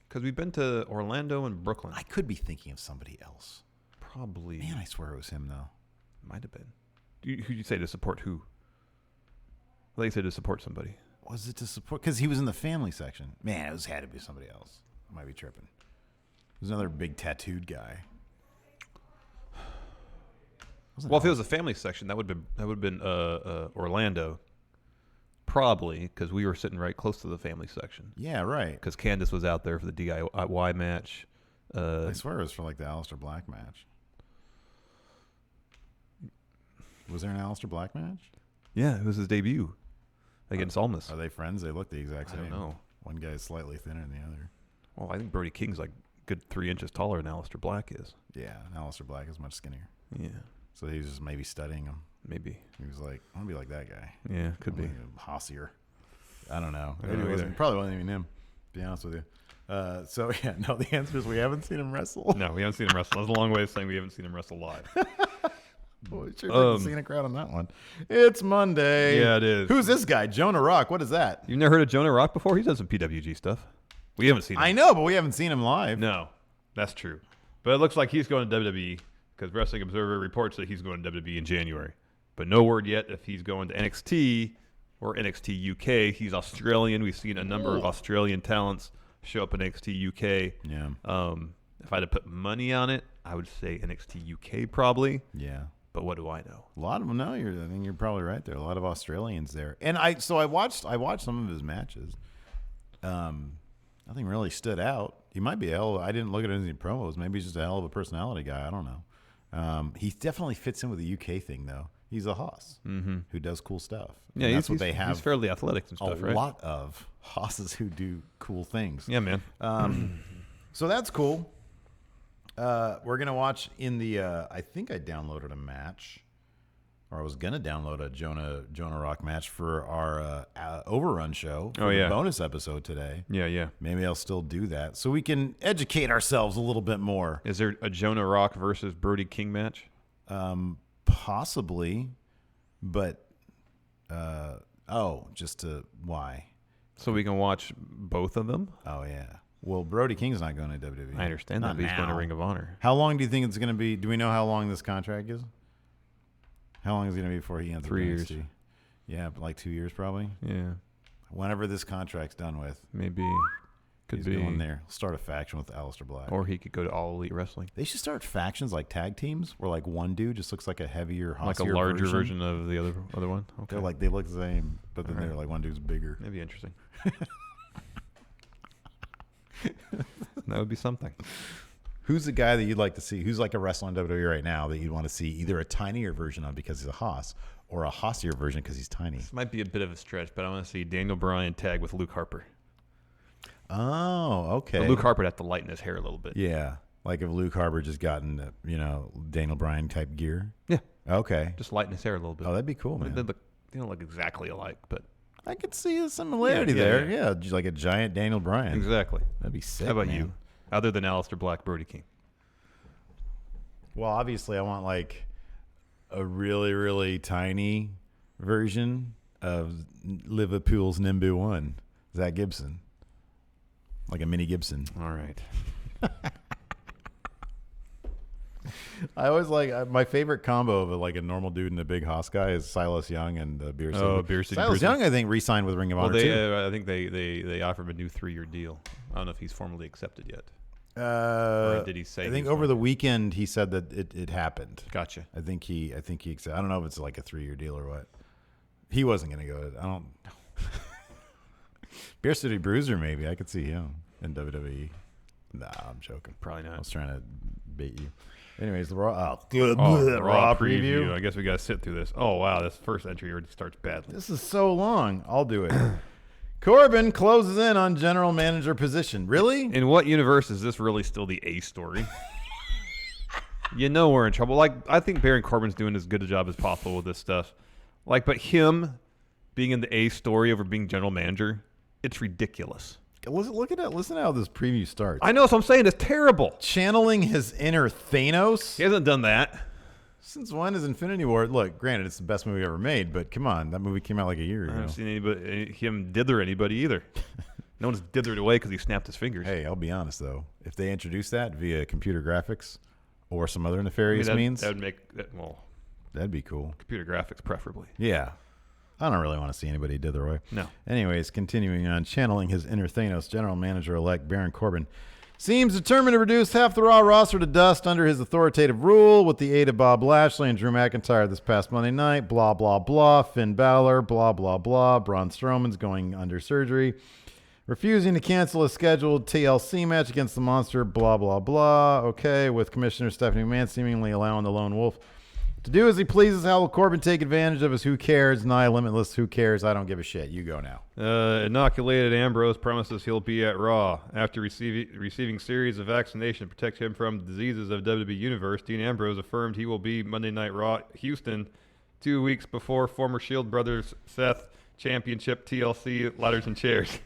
Because we've been to Orlando and Brooklyn. I could be thinking of somebody else. Probably. Man, I swear it was him, though. Might have been. Who'd you say to support who? I thought you said to support somebody. Was it to support? Because he was in the family section. Man, it had to be somebody else. I might be tripping. There's another big tattooed guy. Well, if it was a family section, that would have been Orlando, probably, because we were sitting right close to the family section. Yeah, right. Because Candace was out there for the DIY match. I swear it was for like the Aleister Black match. Was there an Aleister Black match? Yeah, it was his debut against Almas. Are they friends? They look the exact same. I don't know. One guy is slightly thinner than the other. Well, I think Brody King's like good 3 inches taller than Aleister Black is. Yeah, Aleister Black is much skinnier. Yeah. So he was just maybe studying him. Maybe. He was like, I want to be like that guy. Yeah, could be. Hossier. I don't know. I don't know either. Probably wasn't even him, to be honest with you. So, yeah, no, the answer is we haven't seen him wrestle. No, we haven't seen him wrestle. That's a long way of saying we haven't seen him wrestle live. Boy, sure took the scenic route on that one. It's Monday. Yeah, it is. Who's this guy? Jonah Rock. What is that? You've never heard of Jonah Rock before? He's done some PWG stuff. We haven't seen him. I know, but we haven't seen him live. No, that's true. But it looks like he's going to WWE because Wrestling Observer reports that he's going to WWE in January. but no word yet if he's going to NXT or NXT UK. He's Australian. We've seen a number of Australian talents show up in NXT UK. Yeah. If I had to put money on it, I would say NXT UK probably. Yeah. But what do I know? A lot of them. No, I think you're probably right there. A lot of Australians there. And I watched some of his matches. Nothing really stood out. He might be I didn't look at any promos. Maybe he's just a hell of a personality guy. I don't know. He definitely fits in with the UK thing, though. He's a hoss who does cool stuff. Yeah, that's what they have. He's fairly athletic and stuff, right? A lot of hosses who do cool things. Yeah, man. So that's cool. We're going to watch in the, I think I downloaded a match, or I was going to download a Jonah Rock match for our Overrun show for the bonus episode today. Yeah. Maybe I'll still do that so we can educate ourselves a little bit more. Is there a Jonah Rock versus Brody King match? Possibly, but, why? So we can watch both of them? Oh, yeah. Well, Brody King's not going to WWE. I understand that, but he's going to Ring of Honor. How long do you think it's going to be? Do we know how long this contract is? How long is it going to be before he ends 3 years. Yeah, like 2 years probably. Yeah. Whenever this contract's done with. Maybe. Could he's be. Going there. Start a faction with Aleister Black. Or he could go to All Elite Wrestling. They should start factions like tag teams where like one dude just looks like a heavier, hossier like a larger version of the other one? Okay. They look the same, but then they're like one dude's bigger. That'd be interesting. That would be something. Who's the guy that you'd like to see? Who's like a wrestler in WWE right now that you'd want to see either a tinier version of because he's a hoss or a hossier version because he's tiny? This might be a bit of a stretch, but I want to see Daniel Bryan tag with Luke Harper. Oh, okay. But Luke Harper would have to lighten his hair a little bit. Yeah. Like if Luke Harper just gotten, Daniel Bryan type gear. Yeah. Okay. Just lighten his hair a little bit. Oh, that'd be cool, man. They don't look exactly alike, but I could see a similarity there. Yeah, just like a giant Daniel Bryan. Exactly. That'd be sick. How about man. you? Other than Aleister Black, Brody King. Well, obviously, I want like a really, really tiny version of Liverpool's number one, Zach Gibson. Like a mini Gibson. All right. I always like my favorite combo of a normal dude and a big hoss guy is Silas Young and Beer City. Oh, Beer City. Silas Young, I think, re-signed with Ring of Honor too. I think they offered him a new 3-year deal. I don't know if he's formally accepted yet. Or did he say? I think over the weekend he said that it happened. Gotcha. I think he accepted. I don't know if it's like a 3-year deal or what. He wasn't going to go. I don't. Beer City Bruiser, maybe I could see him in WWE. Nah, I'm joking. Probably not. I was trying to bait you. Anyways, the Raw preview. I guess we got to sit through this. Oh, wow. This first entry already starts badly. This is so long. I'll do it. Corbin closes in on general manager position. Really? In what universe is this really still the A story? We're in trouble. I think Baron Corbin's doing as good a job as possible with this stuff. But him being in the A story over being general manager, it's ridiculous. Listen to how this preview starts. I know, so I'm saying it's terrible. Channeling his inner Thanos. He hasn't done that. Since when is Infinity War? Look, granted, it's the best movie ever made, but come on, that movie came out like a year ago. I haven't seen him dither anybody either. No one's dithered away because he snapped his fingers. Hey, I'll be honest though. If they introduce that via computer graphics or some other nefarious means, that'd be cool. Computer graphics, preferably. Yeah. I don't really want to see anybody dither away. No. Anyways, continuing on, channeling his inner Thanos, general manager-elect Baron Corbin seems determined to reduce half the Raw roster to dust under his authoritative rule with the aid of Bob Lashley and Drew McIntyre this past Monday night. Blah, blah, blah. Finn Balor, blah, blah, blah. Braun Strowman's going under surgery. Refusing to cancel a scheduled TLC match against the Monster, blah, blah, blah. Okay, with Commissioner Stephanie McMahon seemingly allowing the Lone Wolf to do as he pleases. How will Corbin take advantage of his who cares? Nigh limitless who cares? I don't give a shit. You go now. Inoculated Ambrose promises he'll be at Raw after receiving series of vaccination to protect him from diseases of WWE Universe. Dean Ambrose affirmed he will be Monday Night Raw Houston 2 weeks before former Shield Brothers Seth Championship TLC Ladders and Chairs.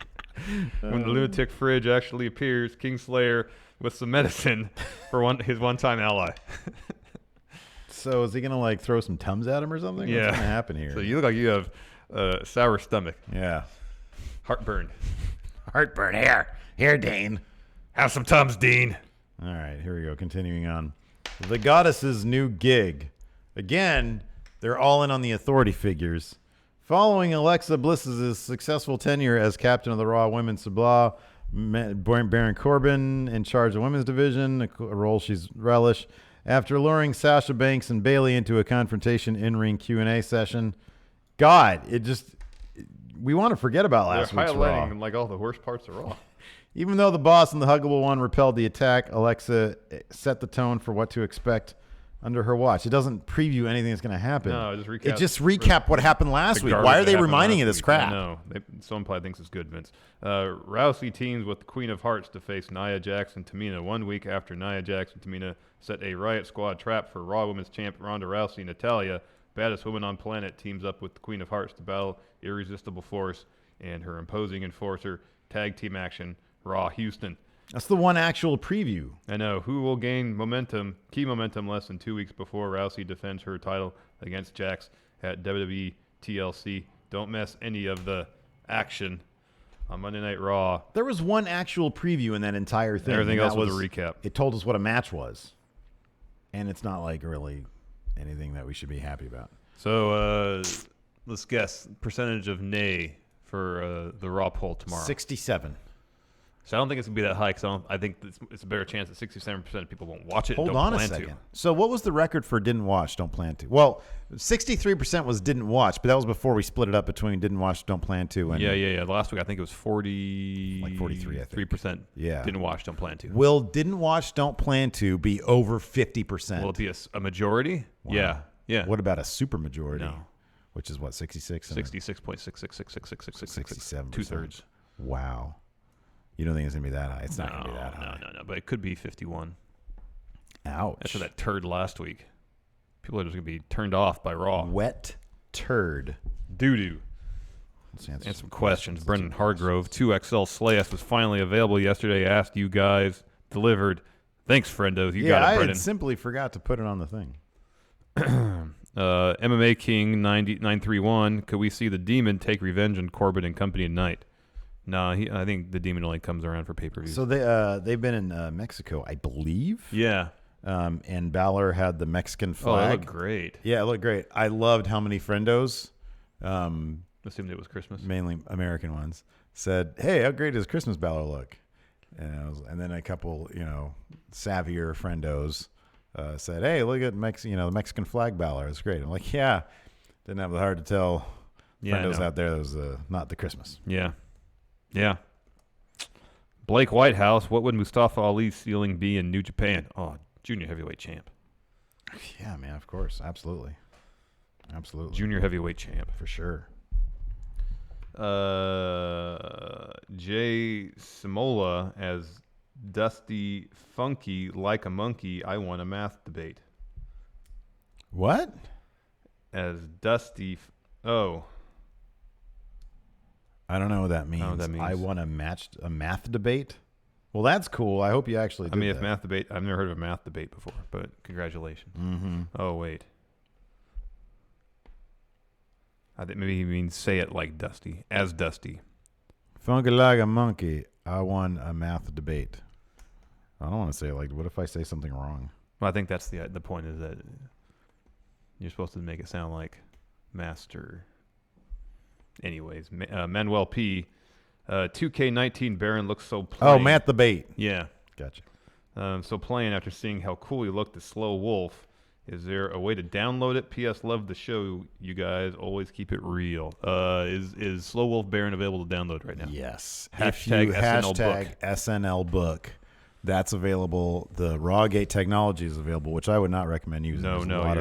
When the lunatic fridge actually appears, Kingslayer with some medicine for his one-time ally. So is he going to throw some Tums at him or something? Yeah. What's going to happen here? So you look like you have sour stomach. Yeah. Heartburn. Heartburn. Here, Dean. Have some Tums, Dean. All right, here we go. Continuing on. The Goddess's new gig. Again, They're all in on the authority figures. Following Alexa Bliss's successful tenure as captain of the Raw Women's Blah, Baron Corbin in charge of the women's division, a role she's relished. After luring Sasha Banks and Bayley into a confrontation in-ring Q&A session, God, we want to forget about last week's Raw. They're highlighting like all the worst parts of Raw. Even though the boss and the huggable one repelled the attack, Alexa set the tone for what to expect under her watch. It doesn't preview anything that's going to happen. No, it just recap what happened last week. Why are they reminding you this crap? No, someone probably thinks it's good, Vince. Rousey teams with the Queen of Hearts to face Nia Jax and Tamina 1 week after Nia Jax and Tamina set a Riot Squad trap for Raw Women's Champ Ronda Rousey. Natalya, baddest woman on planet, teams up with the Queen of Hearts to battle Irresistible Force and her imposing enforcer. Tag team action, Raw Houston. That's the one actual preview. I know. Who will gain key momentum less than 2 weeks before Rousey defends her title against Jax at WWE TLC. Don't miss any of the action on Monday Night Raw. There was one actual preview in that entire thing. Everything else was a recap. It told us what a match was. And it's not like really anything that we should be happy about. So let's guess percentage of nay for the Raw poll tomorrow. 67. So I don't think it's going to be that high because I think it's a better chance that 67% of people won't watch it. Hold don't on a plan second. To. So what was the record for didn't watch, don't plan to? Well, 63% was didn't watch, but that was before we split it up between didn't watch, don't plan to. And Yeah. Last week I think it was 43, I think. 3%. Yeah. Didn't watch, don't plan to. Will didn't watch, don't plan to be over 50%? Will it be a majority? Wow. Yeah. What about a super majority? No. Which is what, 66? 66.6666666. 2/3. Wow. You don't think it's going to be that high? It's not going to be that high. No. But it could be 51. Ouch. After that turd last week. People are just going to be turned off by Raw. Wet turd. Doo-doo. Let's answer some questions. Brendan Hargrove, 2XL Slayus was finally available yesterday. Asked you guys. Delivered. Thanks, friendos. You got it, Brendan. I simply forgot to put it on the thing. MMA King 931. Could we see the Demon take revenge on Corbin and company tonight? No, I think the Demon only comes around for pay-per-views. So they've been in Mexico, I believe. Yeah. And Balor had the Mexican flag. Oh, it looked great. Yeah, it looked great. I loved how many friendos, assumed it was Christmas, mainly American ones, said, "Hey, how great does Christmas Balor look?" And then a couple, savvier friendos said, "Hey, look at the Mexican flag Balor. It's great." I'm like, "Yeah." Didn't have the heart to tell friendos out there that was not the Christmas. Yeah. Yeah. Blake Whitehouse, what would Mustafa Ali's ceiling be in New Japan? Oh, junior heavyweight champ. Yeah, man, of course. Absolutely. Junior heavyweight champ. For sure. Jay Simola as Dusty Funky like a monkey. I want a math debate. What? As Dusty. I don't know what that means. I want a math debate. Well, that's cool. I hope you actually did that. Math debate. I've never heard of a math debate before, but congratulations. Mm-hmm. Oh, wait. I think maybe he means say it like Dusty, as Dusty. Funky like a monkey. I won a math debate. I don't want to say it like. What if I say something wrong? Well, I think that's the point is that you're supposed to make it sound like master. Anyways, Manuel P. 2K19 Baron looks so plain. Oh, math debate. Yeah. Gotcha. So plain after seeing how cool he looked as Slow Wolf. Is there a way to download it? P.S. Love the show, you guys. Always keep it real. Is Slow Wolf Baron available to download right now? Yes. Hashtag SNL book. That's available. The Rawgate technology is available, which I would not recommend using. There's a lot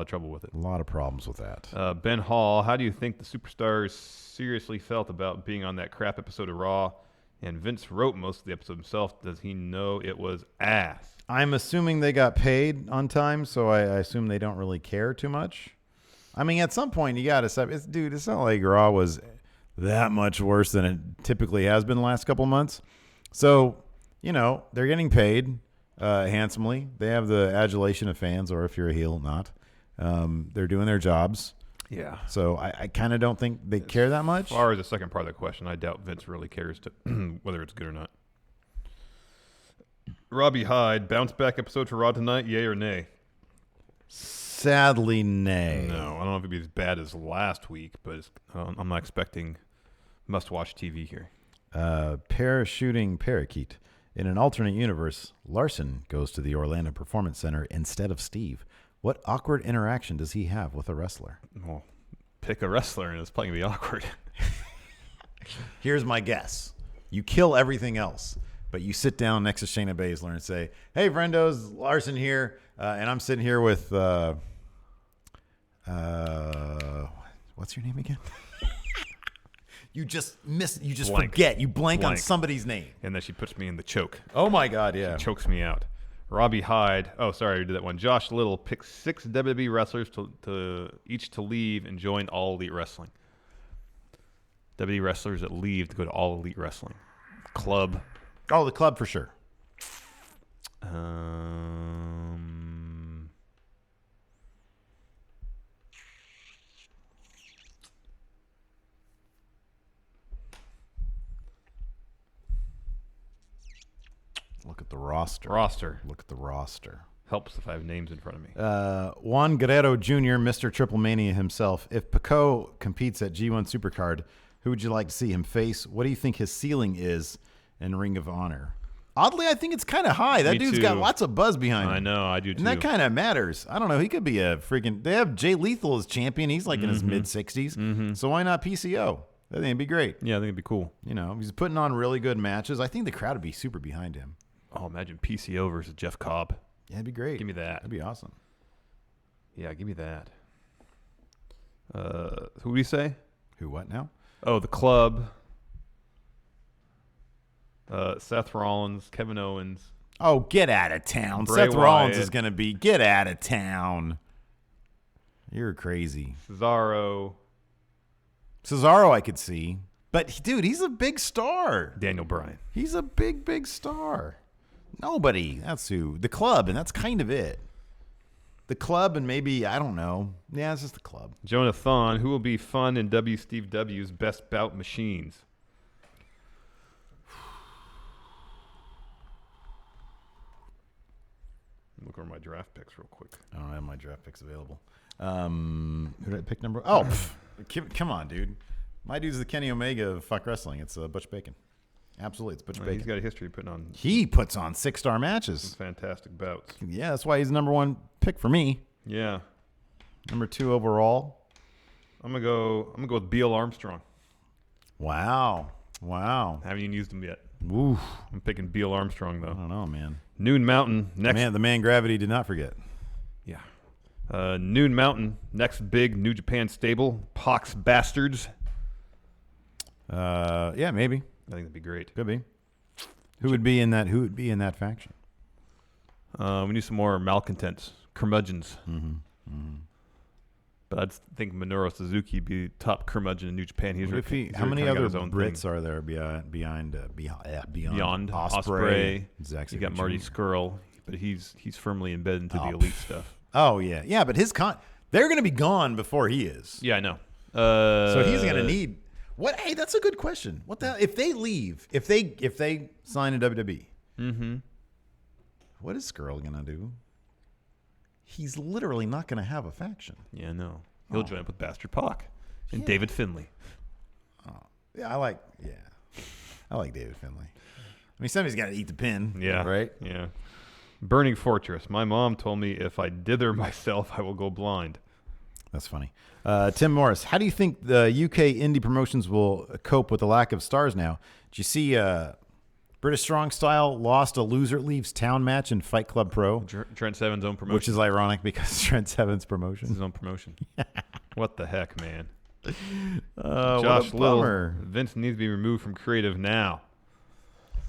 of trouble with it. A lot of problems with that. Ben Hall, how do you think the superstars seriously felt about being on that crap episode of Raw? And Vince wrote most of the episode himself. Does he know it was ass? I'm assuming they got paid on time, so I assume they don't really care too much. I mean, at some point, you got to stop. It's not like Raw was that much worse than it typically has been the last couple of months. So, they're getting paid handsomely. They have the adulation of fans, or if you're a heel, not. They're doing their jobs. Yeah. So I kind of don't think they care that much. As far as the second part of the question, I doubt Vince really cares whether it's good or not. Robbie Hyde, bounce back episode for Raw tonight, yay or nay? Sadly, nay. No, I don't know if it'd be as bad as last week, but I'm not expecting must-watch TV here. Parachuting parakeet. In an alternate universe, Larson goes to the Orlando Performance Center instead of Steve. What awkward interaction does he have with a wrestler? Well, pick a wrestler, and it's probably going to be awkward. Here's my guess. You kill everything else, but you sit down next to Shayna Baszler and say, hey, friendos, Larson here, and I'm sitting here with, what's your name again? You just forget. You blank on somebody's name. And then she puts me in the choke. Oh, my God, yeah. She chokes me out. Robbie Hyde. Oh, sorry, I did that one. Josh Little picks 6 WWE wrestlers to leave and join All Elite Wrestling. WWE wrestlers that leave to go to All Elite Wrestling. Club. Oh, the club for sure. Look at the roster. Look at the roster. Helps if I have names in front of me. Juan Guerrero Jr., Mr. Triple Mania himself. If Pico competes at G1 Supercard, who would you like to see him face? What do you think his ceiling is in Ring of Honor? Oddly, I think it's kind of high. That dude's got lots of buzz behind him. I know, I do too. And that kind of matters. I don't know. He could be a freaking... They have Jay Lethal as champion. He's like in his mid-60s. So why not PCO? I think it'd be great. Yeah, I think it'd be cool. You know, he's putting on really good matches. I think the crowd would be super behind him. Oh, imagine PCO versus Jeff Cobb. Yeah, it'd be great. Give me that. That'd be awesome. Yeah, give me that. Who would you say? Who what now? Oh, the club. Seth Rollins, Kevin Owens. Oh, get out of town. Bray Seth Rollins Wyatt. is going to be, get out of town. You're crazy. Cesaro, I could see. But, dude, he's a big star. Daniel Bryan. He's a big, big star. Nobody. That's who. The club, and that's kind of it. The club and maybe, I don't know. Yeah, it's just the club. Jonathan, who will be fun in Steve W's Best Bout Machines? Look over my draft picks real quick. I don't have my draft picks available. Who did I pick number? Oh, come on, dude. My dude's the Kenny Omega of fuck wrestling. It's Butch Bacon. Absolutely, it's Butch Bacon. He's got a history of putting on. He puts on 6-star matches. Some fantastic bouts. Yeah, that's why he's the number 1 pick for me. Yeah. Number 2 overall. I'm gonna go with Beal Armstrong. Wow. Haven't even used him yet. Oof. I'm picking Beal Armstrong though. I don't know, man. Noon Mountain next. The man Gravity did not forget. Yeah. Noon Mountain next big New Japan stable. Pox Bastards. Yeah, maybe. I think that'd be great. Could be. Who would be in that faction? We need some more malcontents, curmudgeons. But I'd think Minoru Suzuki would be top curmudgeon in New Japan. How many other Brits are there beyond Ospreay? You got Marty Scurll, but he's firmly embedded into the elite stuff. Oh yeah, but they're going to be gone before he is. Yeah, I know. So he's going to need what? Hey, that's a good question. What the hell? If they leave, if they sign a WWE, what is Scurll going to do? He's literally not going to have a faction. Yeah, no. He'll join up with Bastard Pac and David Finlay. Yeah, I like David Finlay. I mean, somebody's got to eat the pin. Yeah. Right? Yeah. Burning Fortress. My mom told me if I dither myself, I will go blind. That's funny. Tim Morris, how do you think the UK indie promotions will cope with the lack of stars now? Did you see British Strong Style lost a loser leaves town match in Fight Club Pro? Trent Seven's own promotion. Which is ironic because Trent Seven's promotion. His own promotion. What the heck, man? Josh Little. Vince needs to be removed from creative now.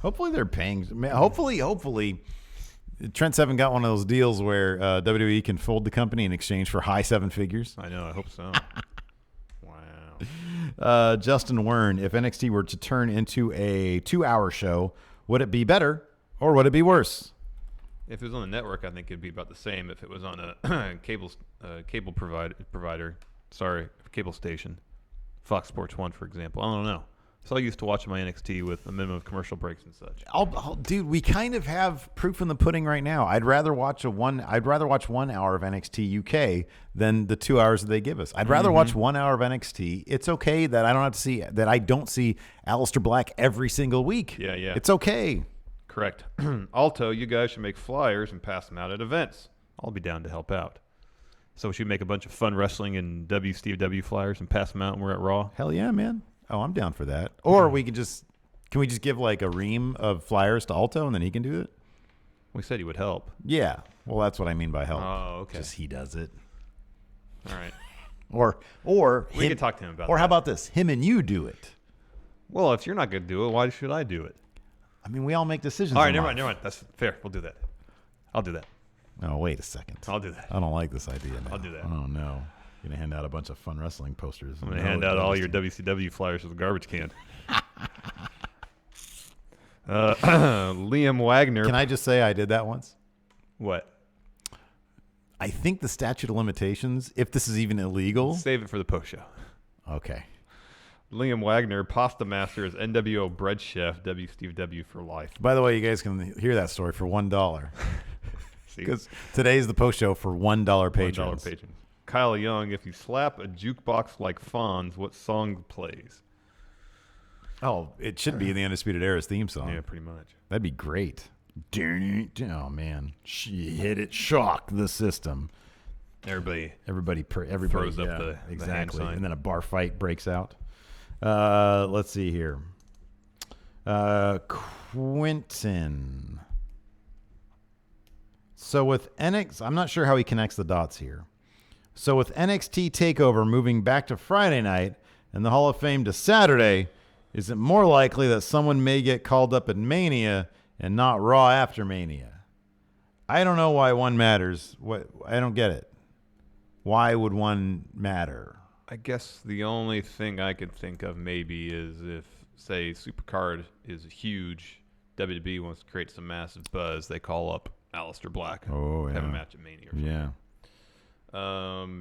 Hopefully they're paying. Hopefully Trent Seven got one of those deals where WWE can fold the company in exchange for high 7 figures. I know. I hope so. Justin Wern, if NXT were to turn into a 2-hour show, would it be better or would it be worse? If it was on the network, I think it'd be about the same. If it was on a cable provider, cable station, Fox Sports 1, for example, I don't know. So I used to watch my NXT with a minimum of commercial breaks and such. Dude, we kind of have proof in the pudding right now. I'd rather watch 1 hour of NXT UK than the 2 hours that they give us. I'd rather watch 1 hour of NXT. It's okay that I don't see Aleister Black every single week. Yeah. It's okay. Correct. Alto, you guys should make flyers and pass them out at events. I'll be down to help out. So we should make a bunch of fun wrestling and WCW flyers and pass them out when we're at Raw. Hell yeah, man. Oh, I'm down for that. Or can we just give like a ream of flyers to Alto and then he can do it? We said he would help. Yeah. Well, that's what I mean by help. Oh, okay. Just he does it. All right. Or we can talk to him about that. Or how about this? Him and you do it. Well, if you're not going to do it, why should I do it? I mean, we all make decisions. All right, never mind. That's fair. We'll do that. I'll do that. Oh, wait a second. I'll do that. I don't like this idea now. I'll do that. Oh, no. You're going to hand out a bunch of fun wrestling posters. I'm going to hand out all your WCW flyers with a garbage can. Liam Wagner. Can I just say I did that once? What? I think the statute of limitations, if this is even illegal. Save it for the post show. Okay. Liam Wagner, pasta master, is NWO bread chef, WCW for life. By the way, you guys can hear that story for $1. Because today's the post show for $1 patrons. $1 patrons. Kyle Young, if you slap a jukebox like Fonz, what song plays? Oh, it should be the Undisputed Era's theme song. Yeah, pretty much. That'd be great. Oh, man. She hit it. Shock the system. Everybody throws up the exactly. hand sign. And then a bar fight breaks out. Let's see here. Quentin. So with I'm not sure how he connects the dots here. So with NXT TakeOver moving back to Friday night and the Hall of Fame to Saturday, is it more likely that someone may get called up at Mania and not Raw after Mania? I don't know why one matters. I don't get it. Why would one matter? I guess the only thing I could think of maybe is if, say, Supercard is huge, WWE wants to create some massive buzz, they call up Aleister Black. Oh, yeah. Have a match at Mania or something. Yeah.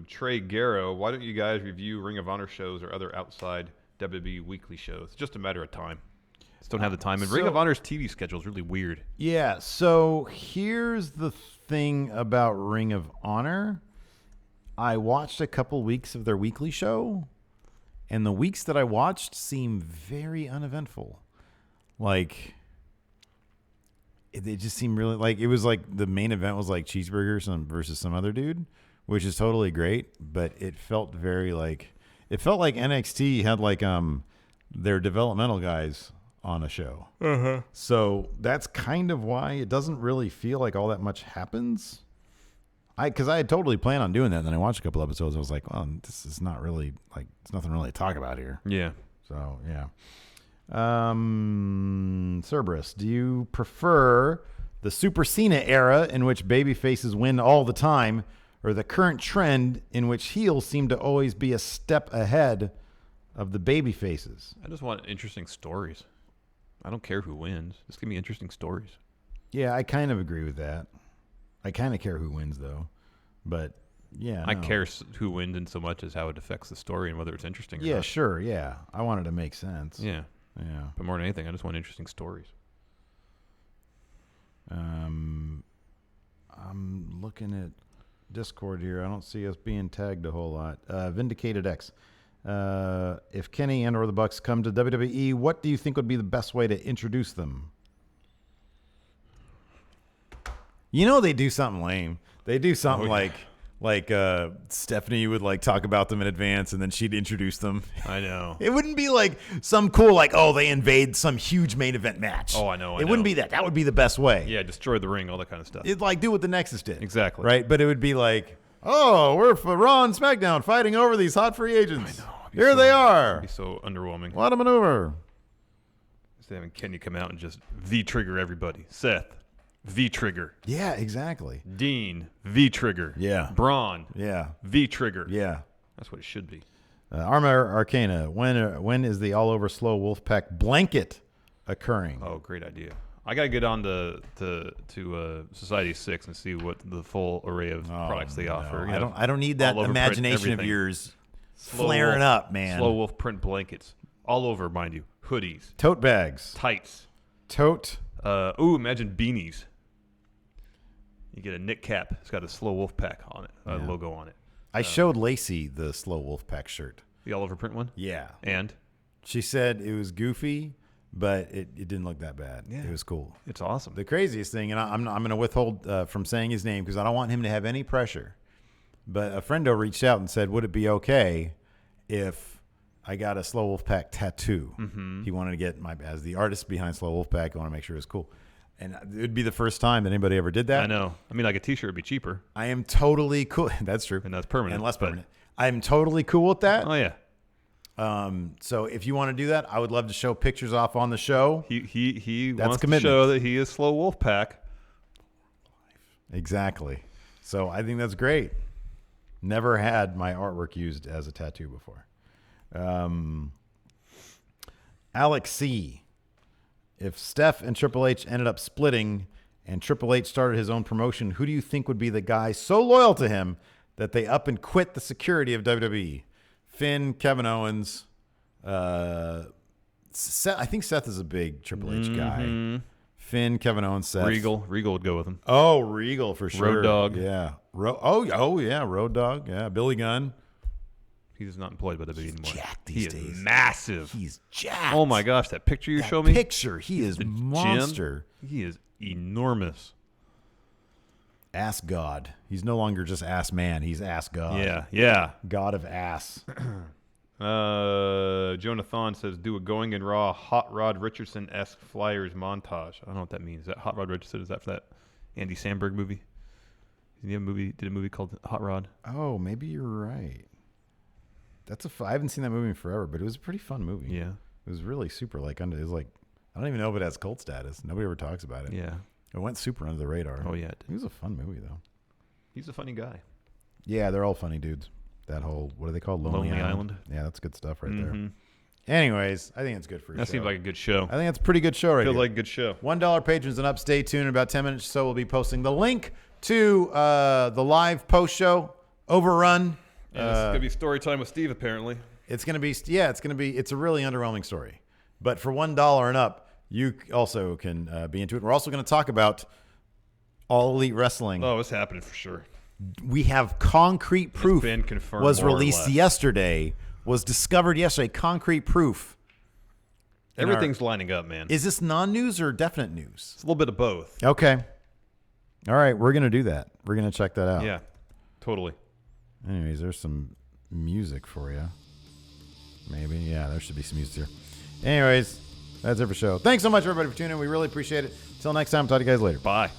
Trey Garrow, why don't you guys review Ring of Honor shows or other outside WWE weekly shows? It's just a matter of time. Just don't have the time. And Ring of Honor's TV schedule is really weird. Yeah, so here's the thing about Ring of Honor. I watched a couple weeks of their weekly show, and the weeks that I watched seem very uneventful. Like, they just seem really, like, it was like the main event was like cheeseburgers versus some other dude, which is totally great, but it felt very like, it felt like NXT had like their developmental guys on a show. Uh-huh. So that's kind of why it doesn't really feel like all that much happens. Because I had totally planned on doing that, and then I watched a couple episodes. I was like, well, this is not really, like, there's nothing really to talk about here. Yeah. So, yeah. Cerberus, do you prefer the Super Cena era in which baby faces win all the time, or the current trend in which heels seem to always be a step ahead of the baby faces? I just want interesting stories. I don't care who wins. Just give me interesting stories. Yeah, I kind of agree with that. I kind of care who wins, though. But, yeah. I care who wins in so much as how it affects the story and whether it's interesting or not. Yeah, sure, yeah. I want it to make sense. Yeah. Yeah. But more than anything, I just want interesting stories. I'm looking at Discord here. I don't see us being tagged a whole lot. Vindicated X. If Kenny and or the Bucks come to WWE, what do you think would be the best way to introduce them? You know, they do something lame. They do something like Stephanie would like talk about them in advance, and then she'd introduce them. I know. It wouldn't be like some cool, like, oh, they invade some huge main event match. Oh, I know. It wouldn't be that. That would be the best way. Yeah, destroy the ring, all that kind of stuff. It'd like do what the Nexus did. Exactly. Right? But it would be like, oh, we're for Raw and SmackDown fighting over these hot free agents. I know. Here they are. It'd be so underwhelming. What a maneuver. Just having Kenny come out and just V-trigger everybody. Seth. V-trigger. Yeah, exactly. Dean, V-trigger. Yeah. Braun. Yeah. V-trigger. Yeah. That's what it should be. Armor Arcana. When is the all over slow Wolfpack blanket occurring? Oh, great idea. I got to get on to Society 6 and see what the full array of products they offer. No, I don't need that imagination of yours flaring up, man. Slow Wolf print blankets. All over, mind you. hoodies, tote bags, tights, imagine beanies. You get a knit cap. It's got a Slow Wolfpack on it, logo on it. I showed Lacey the Slow Wolfpack shirt. The all over print one? Yeah. And? She said it was goofy, but it didn't look that bad. Yeah. It was cool. It's awesome. The craziest thing, and I'm going to withhold from saying his name because I don't want him to have any pressure, but a friendo reached out and said, would it be okay if I got a Slow Wolfpack tattoo? Mm-hmm. He wanted to get as the artist behind Slow Wolfpack, I want to make sure it was cool. And it would be the first time that anybody ever did that. I know. I mean, like a T-shirt would be cheaper. I am totally cool. That's true. And that's permanent. And less permanent. I'm totally cool with that. Oh, yeah. So if you want to do that, I would love to show pictures off on the show. He That's wants commitment. to show that he is Slow Wolfpack. Exactly. So I think that's great. Never had my artwork used as a tattoo before. Alex C. If Steph and Triple H ended up splitting and Triple H started his own promotion, who do you think would be the guy so loyal to him that they up and quit the security of WWE? Finn, Kevin Owens, Seth. I think Seth is a big Triple H guy. Finn, Kevin Owens, Seth. Regal would go with him. Oh, Regal for sure. Road Dogg. Yeah. Oh yeah, Road Dogg. Yeah, Billy Gunn. He's not employed by WWE anymore. Jacked He these days. is massive. He's jacked. Oh my gosh, that picture you showed me. He is monster. He is enormous. Ass God. He's no longer just ass man. He's ass God. Yeah. God of ass. Jonathan says, do a Going in Raw Hot Rod Richardson-esque Flyers montage. I don't know what that means. Is that Hot Rod Richardson? Is that for that Andy Samberg movie? Did a movie called Hot Rod? Oh, maybe you're right. I haven't seen that movie in forever, but it was a pretty fun movie. Yeah. It was really super it was like, I don't even know if it has cult status. Nobody ever talks about it. Yeah. It went super under the radar. Oh, yeah. It was a fun movie, though. He's a funny guy. Yeah, they're all funny dudes. That whole, what are they called? Lonely Island. Yeah, that's good stuff right there. Anyways, I think it's good for That seems like a good show. I think it's a pretty good show right Feels here. like a good show. $1 patrons and up. Stay tuned. In about 10 minutes or so, we'll be posting the link to the live post show, Overrun. And it's going to be story time with Steve, apparently. It's going to be, it's a really underwhelming story. But for $1 and up, you also can be into it. We're also going to talk about All Elite Wrestling. Oh, it's happening for sure. We have concrete proof. It's been confirmed. Was released yesterday. Was discovered yesterday. Concrete proof. Everything's lining up, man. Is this non-news or definite news? It's a little bit of both. Okay. All right, we're going to do that. We're going to check that out. Yeah, totally. Anyways, there's some music for you. Maybe. Yeah, there should be some music here. Anyways, that's it for the show. Thanks so much, everybody, for tuning in. We really appreciate it. Until next time, talk to you guys later. Bye.